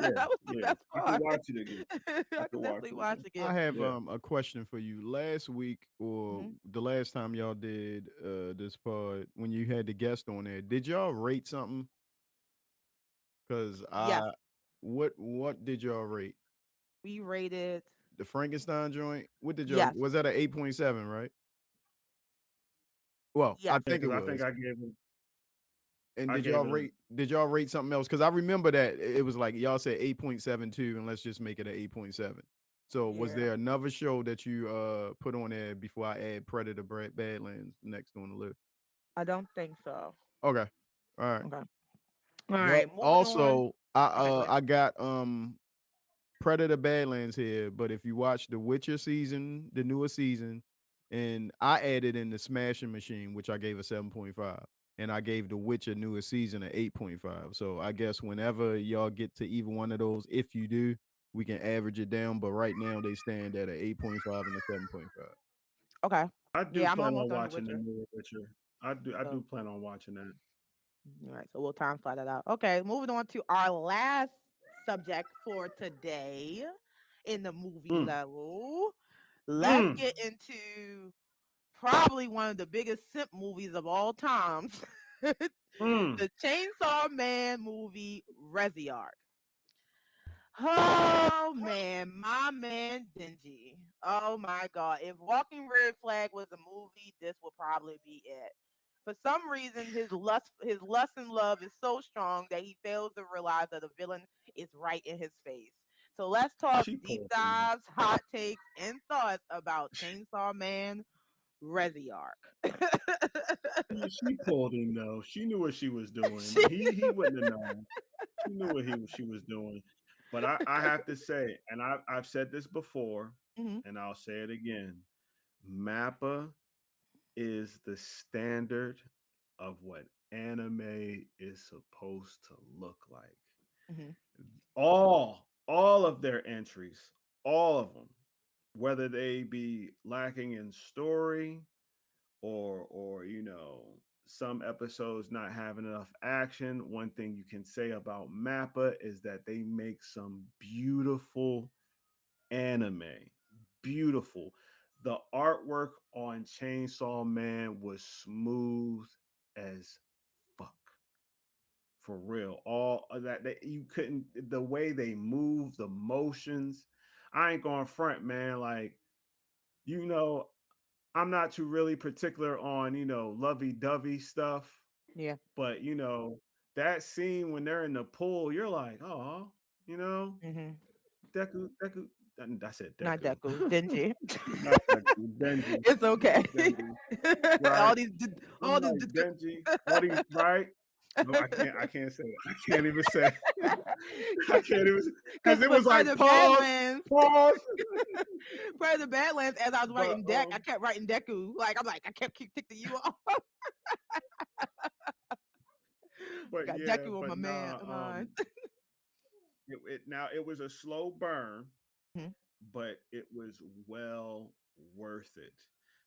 yeah, That was the yeah. best I could part. watch it again. I I could could watch definitely it watch again. again. I have Yeah. a question for you. Last week or Hmm. the last time y'all did this pod, when you had the guest on there, did y'all rate something? Cause Yes, what did y'all rate? we rated. The Frankenstein joint? What did y'all, Yes, was that a 8.7, right? Well, I yes. Yeah, think it because I think was. And I gave it a did y'all rate something else? Because I remember that it was like y'all said 8.72 and let's just make it an 8.7. So was Yeah, there another show that you put on there before I add Predator Badlands next on the list? I don't think so. Okay. All right. Okay. All Well, right, moving on. also Okay, go ahead. I got Predator Badlands here, but if you watch the Witcher season, the newer season, and I added in the Smashing Machine, which I gave a 7.5, and I gave the Witcher newer season an 8.5. So I guess whenever y'all get to either one of those, if you do, we can average it down. But right now they stand at an 8.5 and a 7.5. Okay. I do Yeah, I'm plan almost on done The watching the Witcher. new Witcher. I do So, plan on watching that. all right, so we'll time fly that out. Okay, moving on to our last subject for today in the movie Mm, level. Let's mm, get into probably one of the biggest simp movies of all times. mm. The Chainsaw Man movie, Reziark. Oh man, my man Denji. Oh my god. If Walking Red Flag was a movie, this would probably be it. For some reason, his lust and love is so strong that he fails to realize that the villain is right in his face. So let's talk She deep pulled him. dives, hot takes, and thoughts about Chainsaw Man Reziark. She pulled him though. She knew what she was doing. She- He wouldn't have known. She knew what she was doing. But I have to say, and I've said this before, Mhm, and I'll say it again. Mappa is the standard of what anime is supposed to look like. mhm, All of their entries, all of them, whether they be lacking in story or some episodes not having enough action, one thing you can say about Mappa is that they make some beautiful anime. Beautiful. The artwork on Chainsaw Man was smooth as fuck. For real. All of that you couldn't, the way they move, the motions. I ain't going front, man. Like, you know, I'm not too really particular on, lovey-dovey stuff, yeah. but that scene when they're in the pool, you're like, oh, you know, Mhm. Deku. I said Not Deku. Deku, Denji. Not Deku, Denji. It's okay. Denji. all Right. these, I'm all these. like Denji. All these, right? No, I can't say that. I can't even say I can't even because Because it with was part like of pause, Badlands, pause. part of the Badlands, as I was But writing deck, I kept writing Deku. Like I'm like, I kept keep ticking you off. but Got yeah, Deku on my but man, nah, mine. it was a slow burn, Mhm, but it was well worth it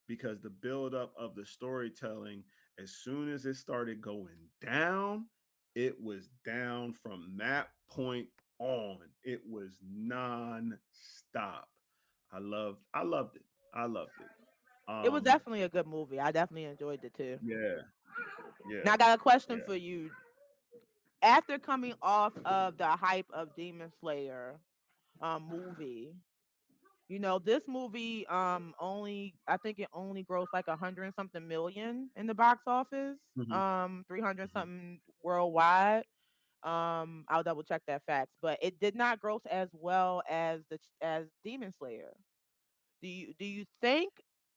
because the buildup of the storytelling, As soon as it started going down, it was down from that point on. It was non-stop. I loved it. I loved it. It was Um, definitely a good movie. I definitely enjoyed it too. yeah, yeah, Now I got a question yeah. for you. After coming off of the hype of Demon Slayer movie, this movie only, I think it only grossed like 100 and something million in the box office. Mhm, 300 mhm. something worldwide. I'll double check that facts, but it did not gross as well as as Demon Slayer. Do you think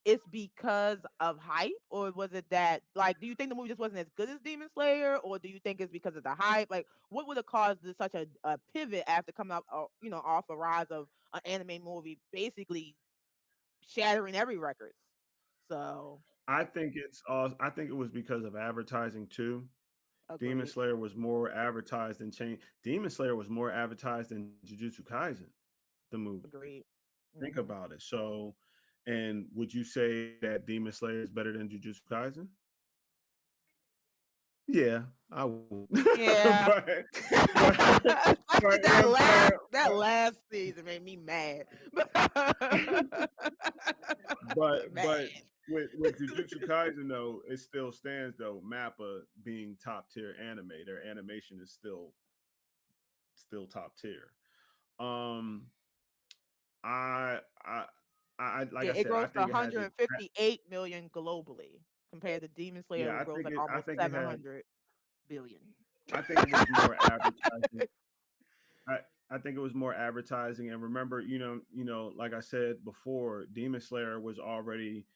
it's because of hype, or was it that, like, do you think the movie just wasn't as good as Demon Slayer, or do you think it's because of the hype? Like, what would have caused such a pivot after coming up, off a rise of an anime movie, basically shattering every records? So I think it was because of advertising too. Demon agreed, Slayer was more advertised than Chain. Demon Slayer was more advertised than Jujutsu Kaisen, the movie. agreed. Think Hmm. about it. So, and would you say that Demon Slayer is better than Jujutsu Kaisen? Yeah, I would. Yeah. But but Especially you know what I'm saying? that last season made me mad. Mad. But with Jujutsu Kaisen though, it still stands though. Mappa being top tier anime, their animation is still top tier. Um, I I like Yeah, I it said, I grossed think it had the 158 million globally compared to Demon Slayer, yeah, who grossed like I almost think it had 700 billion. I think it was more advertising. I I think it was more advertising. And remember, like I said before, Demon Slayer was already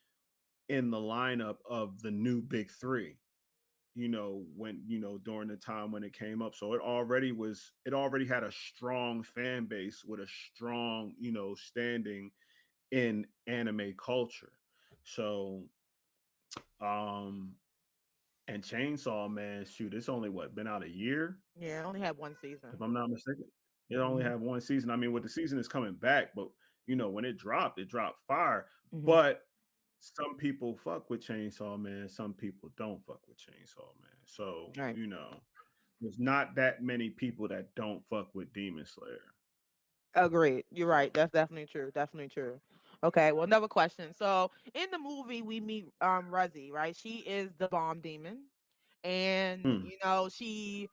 in the lineup of the new big three. When during the time when it came up, so it already had a strong fan base with a strong standing in anime culture. So um and Chainsaw Man, shoot, it's only what been out a year, Yeah, it only had one season. if I'm not mistaken. It only Hmm. had one season. I mean, with the season is coming back, but when it dropped fire. Hmm. But some people fuck with Chainsaw Man, some people don't fuck with Chainsaw Man. So, Right. there's not that many people that don't fuck with Demon Slayer. Agreed. You're right. That's definitely true. Definitely true. Okay. Well, another question. So in the movie, we meet Ruzzy, right? She is the bomb demon, and Hmm. she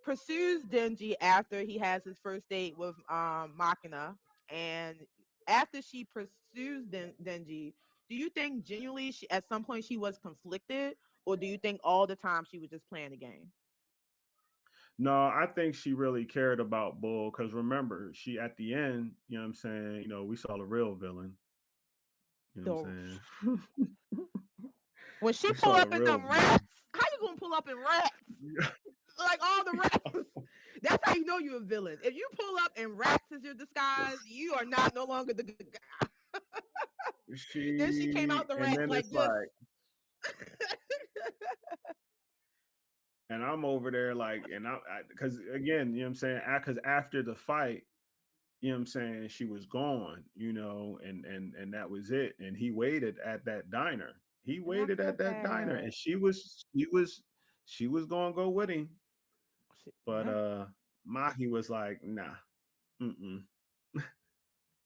pursues Denji after he has his first date with Makina, and after she pursues Denji, do you think genuinely at some point she was conflicted, or do you think all the time she was just playing the game? No, I think she really cared about Bull because remember, she at the end, I'm saying, we saw the real villain. You know what The I'm saying? When she We pull saw the up in real them rats, how you gonna pull up in rats? villain. Like all the rats. That's how you know you're a villain. If you pull up and rats is your disguise, you are not no longer the good guy. Then she came out the And rats then like it's this. like, and I'm over there like, and because again, you know what I'm saying? Because after the fight, I'm saying, she was gone, and that was it. And he waited at that diner. He And I waited feel at that diner, bad. and she was gonna go with him. But Yeah. Mahi was like, nah, mm-mm,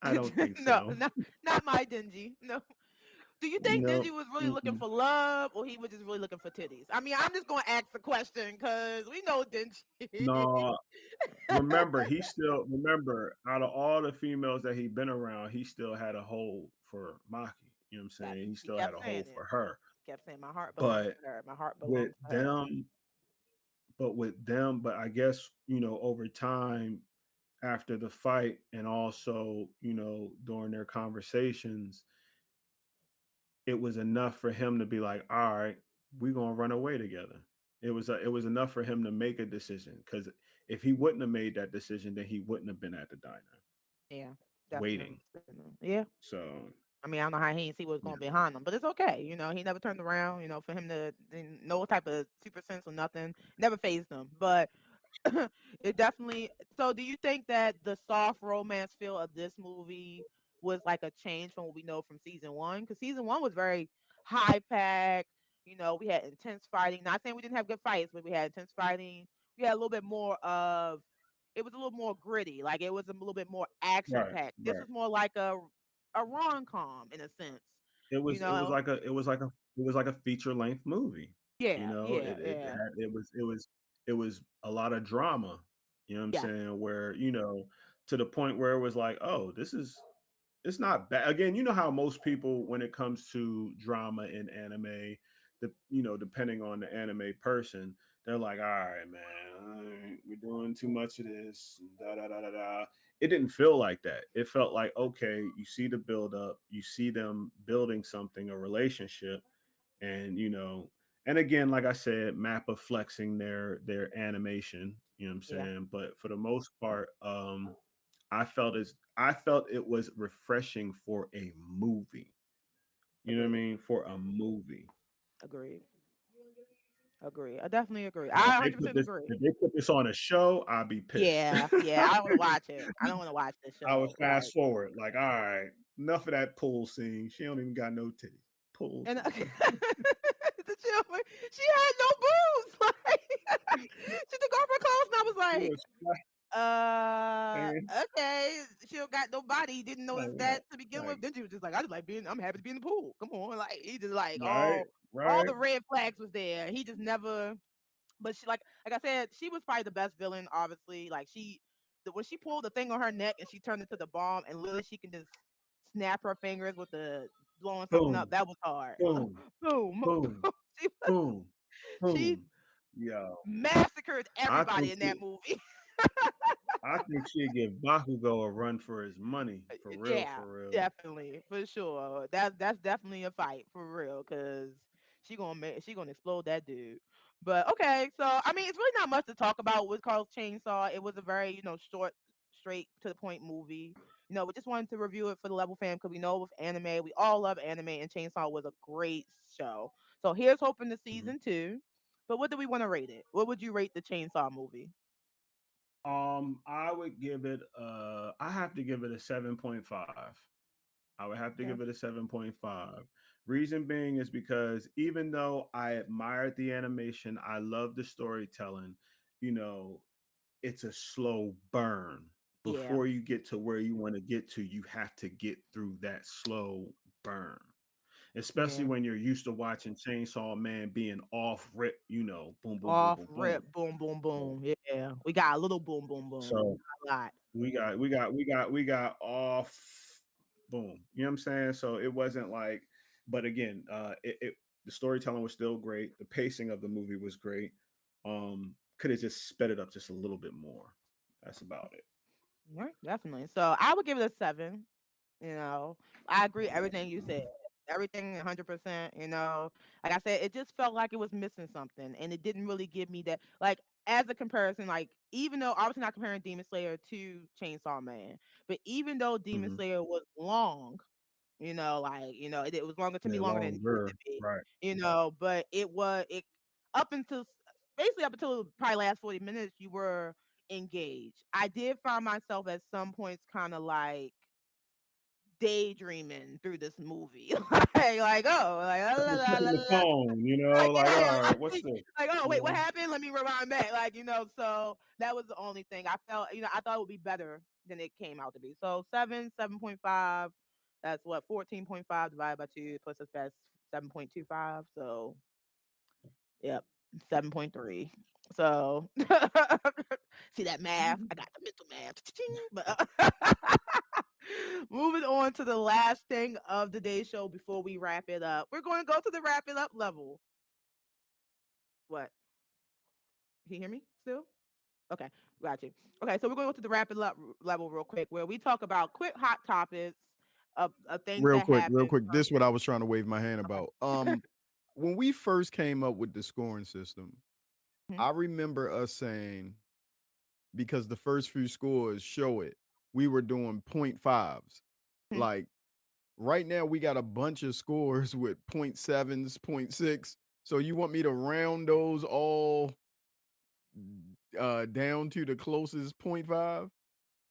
I don't think No, so. not my Dingy. No. Do you think No, Dingy was really looking mm-mm. for love, or he was just really looking for titties? I mean, I'm just gonna ask the question because we know Dingy. No, remember out of all the females that he'd been around, he still had a hole for Maki. You know what I'm That saying? He he still had kept a hole saying it. for her. He kept saying my heart belongs But to her. My heart with belongs to her. them, but I guess, over time after the fight and also, during their conversations, it was enough for him to be like, all right, we're gonna run away together. It was enough for him to make a decision because if he wouldn't have made that decision, then he wouldn't have been at the diner Yeah, definitely waiting. understand that. Yeah. So I mean, I don't know how he didn't see what was yeah, going behind him, but it's okay. He never turned around. For him to no type of super sense or nothing, never phased him. But it definitely. So, do you think that the soft romance feel of this movie was like a change from what we know from season one? Because season one was very high pack. We had intense fighting. Not saying we didn't have good fights, but we had intense fighting. We had a little bit more of. It was a little more gritty. Like it was a little bit more action Right, packed. This right. was more like a rom com in a sense. You It was know. like it was like a feature length movie. You Yeah. know, Yeah. Yeah. it was a lot of drama. You know what I'm Yeah. saying? Where to the point where it was like, oh, this is it's not bad. Again, you know how most people, when it comes to drama in anime, depending on the anime person, they're like, all right, man, all right, we're doing too much of this. Da da da da da. It didn't feel like that. It felt like, okay, you see the build up, you see them building something, a relationship, and and again, like I said, Mappa flexing their animation. You know what I'm Yeah. saying? But for the most part, I felt it was refreshing for a movie. You know what I Agreed. mean? For a movie. Agreed. Agree. I definitely agree. Now, I 100% agree. if they put this on a show, I'd be pissed. Yeah. Yeah. I don't want to watch it. I don't want to watch the I would show. fast forward. Like, all right, enough of that pool scene. She don't even got no titties. Pool And scene. she had no boobs. Like she took off her clothes, and I was She like, was playing. okay. She don't got no body. Didn't notice Like, that to begin like, with. Then she was just like, I just like being. I'm happy to be in the pool. Come on, like he just like right, all right. the red flags was there. He just never. But she like I said, she was probably the best villain. Obviously, like when she pulled the thing on her neck and she turned into the bomb, and literally she can just snap her fingers with the blowing something up. Boom, That was hard. boom, Boom. boom, she was boom, she boom. Yo, massacred I everybody think in that she movie. I think she'd give Bakugo a run for his money. For real, Yeah, for real. definitely for sure. That's definitely a fight for real because she gonna explode that dude. But okay, so I mean, it's really not much to talk about with Carl's Chainsaw. It was a very short, straight to the point movie. We just wanted to review it for the Level fam because we know with anime, we all love anime, and Chainsaw was a great show. So here's hoping to Mhm. season two. But what do we want to rate it? What would you rate the Chainsaw movie? I would give it I have to give it a 7.5. I would have to Okay. give it a 7.5. Reason being is because even though I admired the animation, I love the storytelling, you know, it's a slow burn. Yeah. Before you get to where you want to get to, you have to get through that slow burn. Especially Yeah. when you're used to watching Chainsaw Man being off rip, boom, boom, boom, Off boom, boom. rip, boom, boom, So, boom. Yeah, we got a little boom, boom, boom. so A lot. we got off boom. You know what I'm saying? So it wasn't like, but again, it the storytelling was still great. The pacing of the movie was great. Could have just sped it up just a little bit more. That's about it. Right, definitely. So I would give it a 7. You know, I agree everything you said. Everything 100%. Like I said, it just felt like it was missing something, and it didn't really give me that. Like as a comparison, like even though obviously not comparing Demon Slayer to Chainsaw Man, but even though Demon Hmm. Slayer was long. It was longer to me Yeah, longer than it needed to longer. be. Right. But it up until basically up until probably last 40 minutes, you were engaged. I did find myself at some points kind of like daydreaming through this movie. Putting La, la, putting the la, phone, like like, yeah, all right, what's this? like oh You wait, what know? happened? Let me rewind back. So that was the only thing I felt. I thought it would be better than it came out to be. So 7.5. That's what 14.5 divided by two plus us that's 7.25. So yep, 7.3. So see that math? I got the mental math. But moving on to the last thing of the day show before we wrap it up. We're going to go to the wrap it up level. What? Can you hear me still? Okay, got you. Okay, so we're going to go to the rapid level real quick, where we talk about quick hot topics of things that Real happen. quick. This is what I was trying to wave my hand Okay. about. When we first came up with the scoring system, Mhm, I remember us saying because the first few scores show it, we were doing point fives. mhm. Like right now, we got a bunch of scores with point sevens, point six. So you want me to round those all down to the closest point five?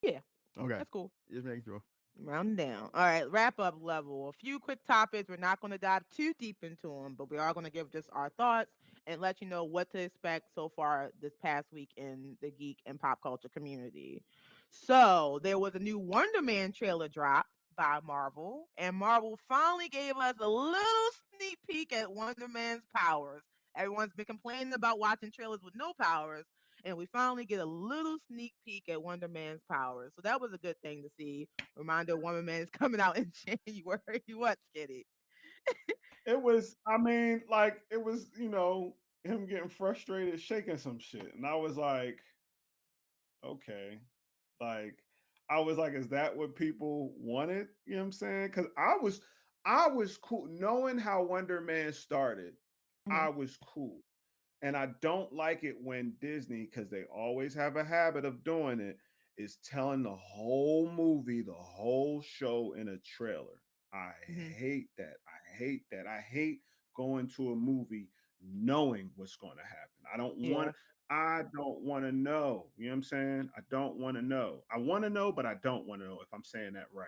Yeah, Okay, that's cool. just make sure. Round down. All right, wrap up level. A few quick topics. We're not going to dive too deep into them, but we are going to give just our thoughts and let you know what to expect so far this past week in the geek and pop culture community. So, there was a new Wonder Man trailer dropped by Marvel, and Marvel finally gave us a little sneak peek at Wonder Man's powers. Everyone's been complaining about watching trailers with no powers, and we finally get a little sneak peek at Wonder Man's powers. So that was a good thing to see. Reminder: Wonder Man is coming out in January. What, Skitty? It was, I mean, like it was, him getting frustrated, shaking some shit, and I was like, okay, like I was like, is that what people wanted? You know what I'm saying? Because I was cool knowing how Wonder Man started. Hmm. I was cool. And I don't like it when Disney, because they always have a habit of doing it, is telling the whole movie, the whole show in a trailer. I Hmm. hate that. I hate that. I hate going to a movie knowing what's going to happen. Yeah. I don't want to know. You know what I'm saying? I don't want to know. I want to know, but I don't want to know if I'm saying that right.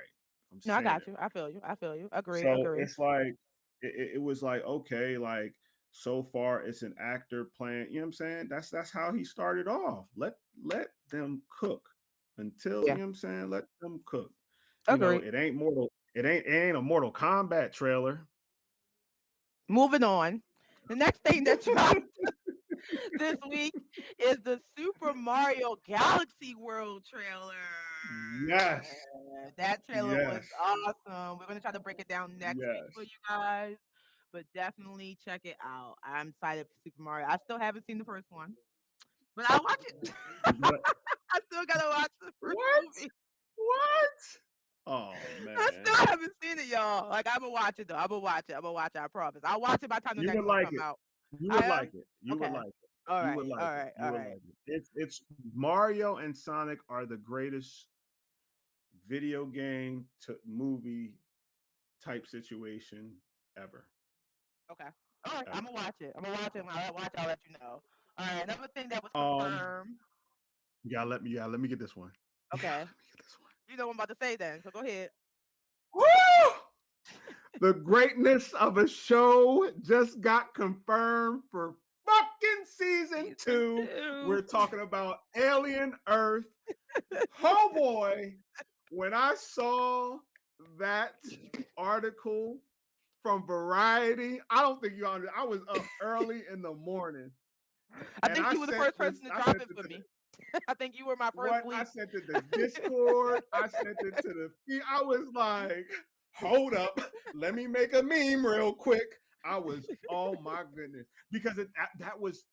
If I'm No, I saying got it you. I right. feel you. I feel you. Agree. So Agree. it's like it was like, okay, like so far it's an actor playing, you know what I'm saying? That's how he started off. Let them cook until, Yeah. you know what I'm saying? Let them cook. Agree. It ain't a Mortal Kombat trailer. Moving on. The next thing that dropped this week is the Super Mario Galaxy World trailer. Yes. That trailer was Yes. awesome. We're gonna try to break it down next week for you Yes. guys, but definitely check it out. I'm excited for Super Mario. I still haven't seen the first one, but I'll watch it. You got I still gotta watch the first what? movie. What? Oh I still man. haven't seen it, y'all. Like I'm gonna watch it though. I'm gonna watch it. I'm gonna watch it. I promise. I'll watch it by the time the You next would one like come it. out. You would I like am it. You would okay. like it. All You would right. like All it. right. You All would right. like it. It's Mario and Sonic are the greatest video game to movie type situation ever. Okay. All right. I'm Ever. gonna watch it. I'm gonna watch it. When I watch, I'll let you know. All right. Another thing that was Um, confirmed. let me get this one. Yeah, Okay. let me get this one. You know what I'm about to say then. So go ahead. Woo! The greatness of a show just got confirmed for fucking season Season two. two. We're talking about Alien Earth. Oh boy, when I saw that article from Variety, I don't think you understand. I was up early in the morning I and think you were the first person to I drop sent it it for to the me. I think you were my first what? I leak. sent it to Discord. I sent it to the feed. I was like, hold up, let me make a meme real quick. I was, oh my goodness, because that was,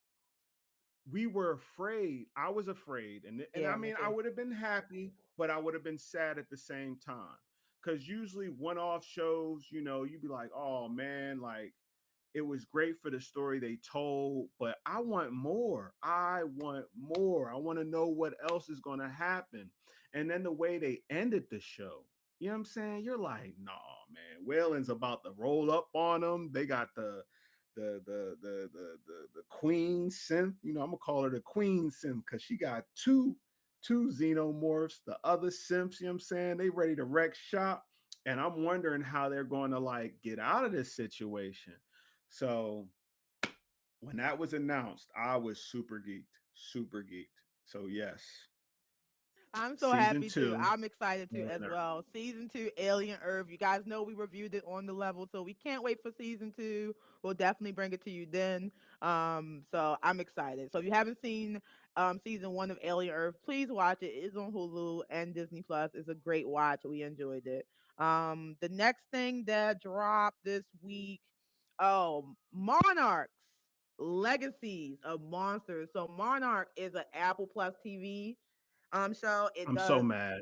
we were afraid. I was afraid, and I Yeah, me mean, I too. would have been happy, but I would have been sad at the same time. Because usually, one-off shows, you'd be like, oh man, like it was great for the story they told, but I want more. I want more. I want to know what else is going to happen. And then the way they ended the show, you know what I'm saying? You're like, nah, man. Whalen's about to roll up on them. They got the queen synth. I'm gonna call her the queen synth because she got two xenomorphs. The other simps, you know what I'm saying? They ready to wreck shop. And I'm wondering how they're going to like get out of this situation. So when that was announced, I was super geeked. So yes, I'm so season happy too. two. I'm excited too as well. Season two, Alien Earth. You guys know we reviewed it on the level, so we can't wait for season two. We'll definitely bring it to you then. So I'm excited. So if you haven't seen season one of Alien Earth, please watch it. It's on Hulu and Disney Plus. It's a great watch. We enjoyed it. The next thing that dropped this week, oh, Monarchs. Legacies of Monsters. So Monarch is an Apple Plus TV show. It I'm so does. mad.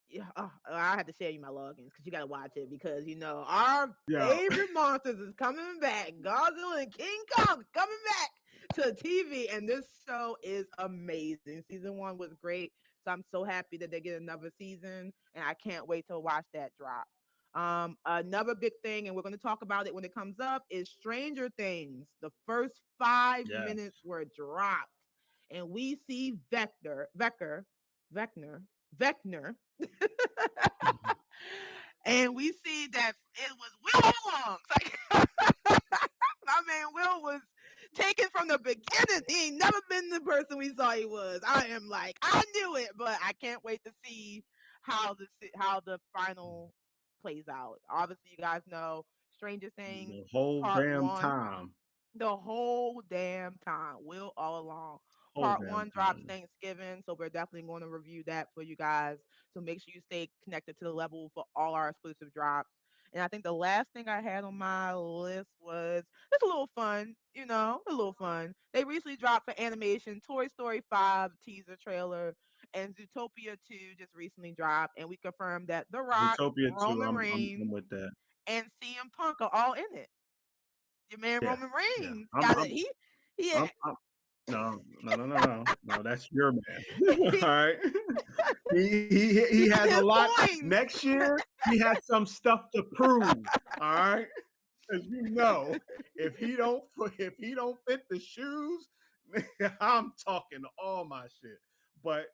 Yeah, I had to share you my logins because you got to watch it because our Yeah. favorite monsters is coming back. Godzilla and King Kong coming back to TV, and this show is amazing. Season one was great, so I'm so happy that they get another season, and I can't wait to watch that drop. Another big thing, and we're going to talk about it when it comes up, is Stranger Things. The first 5 minutes Yes. were dropped, and we see Vector, Vector, Vector, and we see that it was Will all along. It's like my man Will was taken from the beginning. He ain't never been the person we saw he was. I am like, I knew it, but I can't wait to see how the final plays out. Obviously, you guys know Stranger Things The whole Part damn One, time. the whole damn time. Will all along. Whole Part damn one drops time. Thanksgiving, so we're definitely going to review that for you guys. So make sure you stay connected to the level for all our exclusive drops. And I think the last thing I had on my list was just a little fun, a little fun. They recently dropped for animation Toy Story 5 teaser trailer and Zootopia 2 just recently dropped. And we confirmed that The Rock, Zootopia 2, Roman I'm Reigns, with that. and CM Punk are all in it. Your man Yeah, Roman yeah. Reigns got it. He I'm no, no, no, no, no. No, that's your man. he, All right. He he has got a his lot coins. next year. He has some stuff to prove. All right. Because if he don't fit the shoes, I'm talking all my shit. But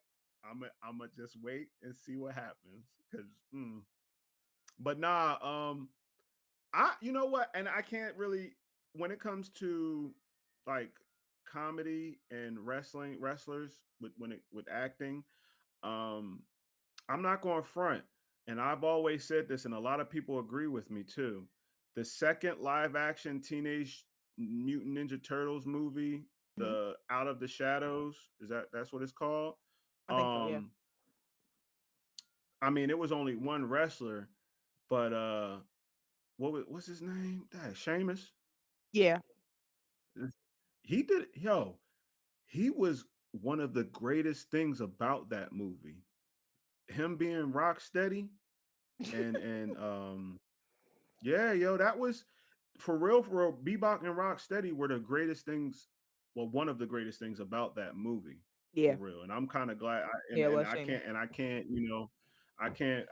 I'm gonna just wait and see what happens. Cause but nah, you know what, and I can't really, when it comes to like comedy and wrestlers with acting, um I'm not going front, and I've always said this, and a lot of people agree with me too. The second live action Teenage Mutant Ninja Turtles movie, Mhm. the Out of the Shadows, that's what it's called. I think so. Yeah. um I mean, it was only one wrestler, but what's his name? That Sheamus. Yeah. He did, yo, he was one of the greatest things about that movie. Him being rock steady, and yeah, yo, that was for real. Bebop and Rocksteady were the greatest things. Well, one of the greatest things about that movie, for Yeah. real. And I'm kind of glad. Yeah. It And was I Seamus. can't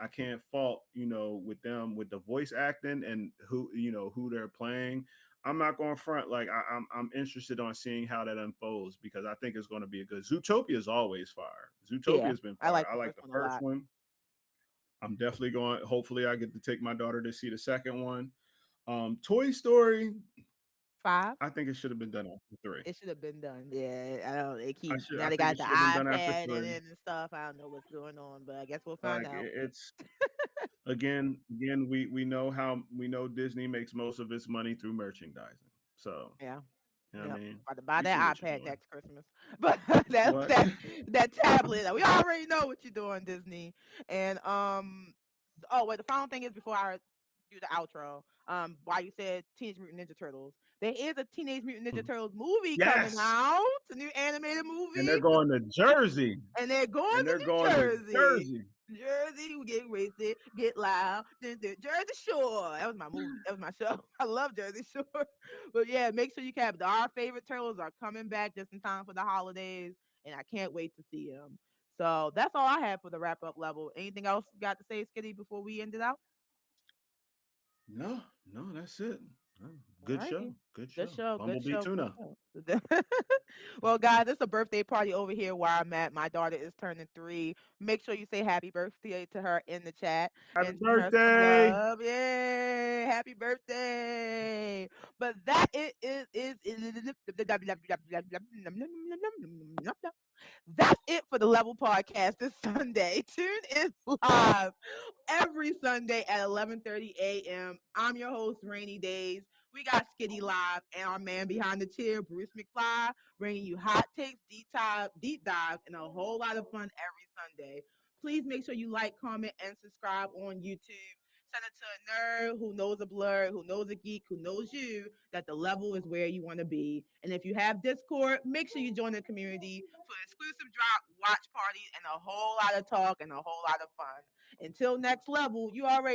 I can't fault with them with the voice acting and who they're playing. I'm not going front. Like I'm interested on seeing how that unfolds because I think it's going to be a good. Zootopia is always fire. Yeah. Zootopia's been I fire. like I the like first the one a first lot. one. I'm definitely going. Hopefully, I get to take my daughter to see the second one. Toy Story, 5. I think it should have been done after three. It should have been done. Yeah. I don't. They keep I now. They think got it the should have been done after iPad in three. it and stuff. I don't know what's going on, but I guess we'll find Like out. it's again, we know how we know Disney makes most of its money through merchandising. So Yeah. you know what I Yep. mean? About to buy We see that what you're iPad doing. next Christmas. But that What? that that tablet, we already know what you're doing, Disney. And oh wait, the final thing is before I do the outro, why you said Teenage Mutant Ninja Turtles. There is a Teenage Mutant Ninja Turtles movie coming Yes, out, a new animated and they're movie. going to Jersey, And they're going and to they're New going to Jersey. Jersey. Jersey, we get wasted, get loud. Jersey Shore. That was my movie. That was my show. I love Jersey Shore. But yeah, make sure you cap. Our favorite turtles are coming back just in time for the holidays, and I can't wait to see them. So that's all I have for the wrap up level. Anything else you got to say, Skitty, before we end it out? No, no, that's it. No, All good righty. show, good Good show. show. Good Bumblebee show. Good tuna. show. Well, guys, it's a birthday party over here where I'm at. My daughter is turning 3. Make sure you say happy birthday to her in the chat Happy and send her some birthday! love. Yay! Happy birthday! But that is that's it for the Level Podcast this Sunday. Tune in live every Sunday at 11:30 a.m. I'm your host, Rainy Days. We got Skitty Live and our man behind the chair, Bruce McFly, bringing you hot takes, deep dives, and a whole lot of fun every Sunday. Please make sure you like, comment, and subscribe on YouTube. Send it to a nerd who knows a blur, who knows a geek, who knows you, that the level is where you want to be. And if you have Discord, make sure you join the community for exclusive drop, watch parties, and a whole lot of talk and a whole lot of fun. Until next level, you already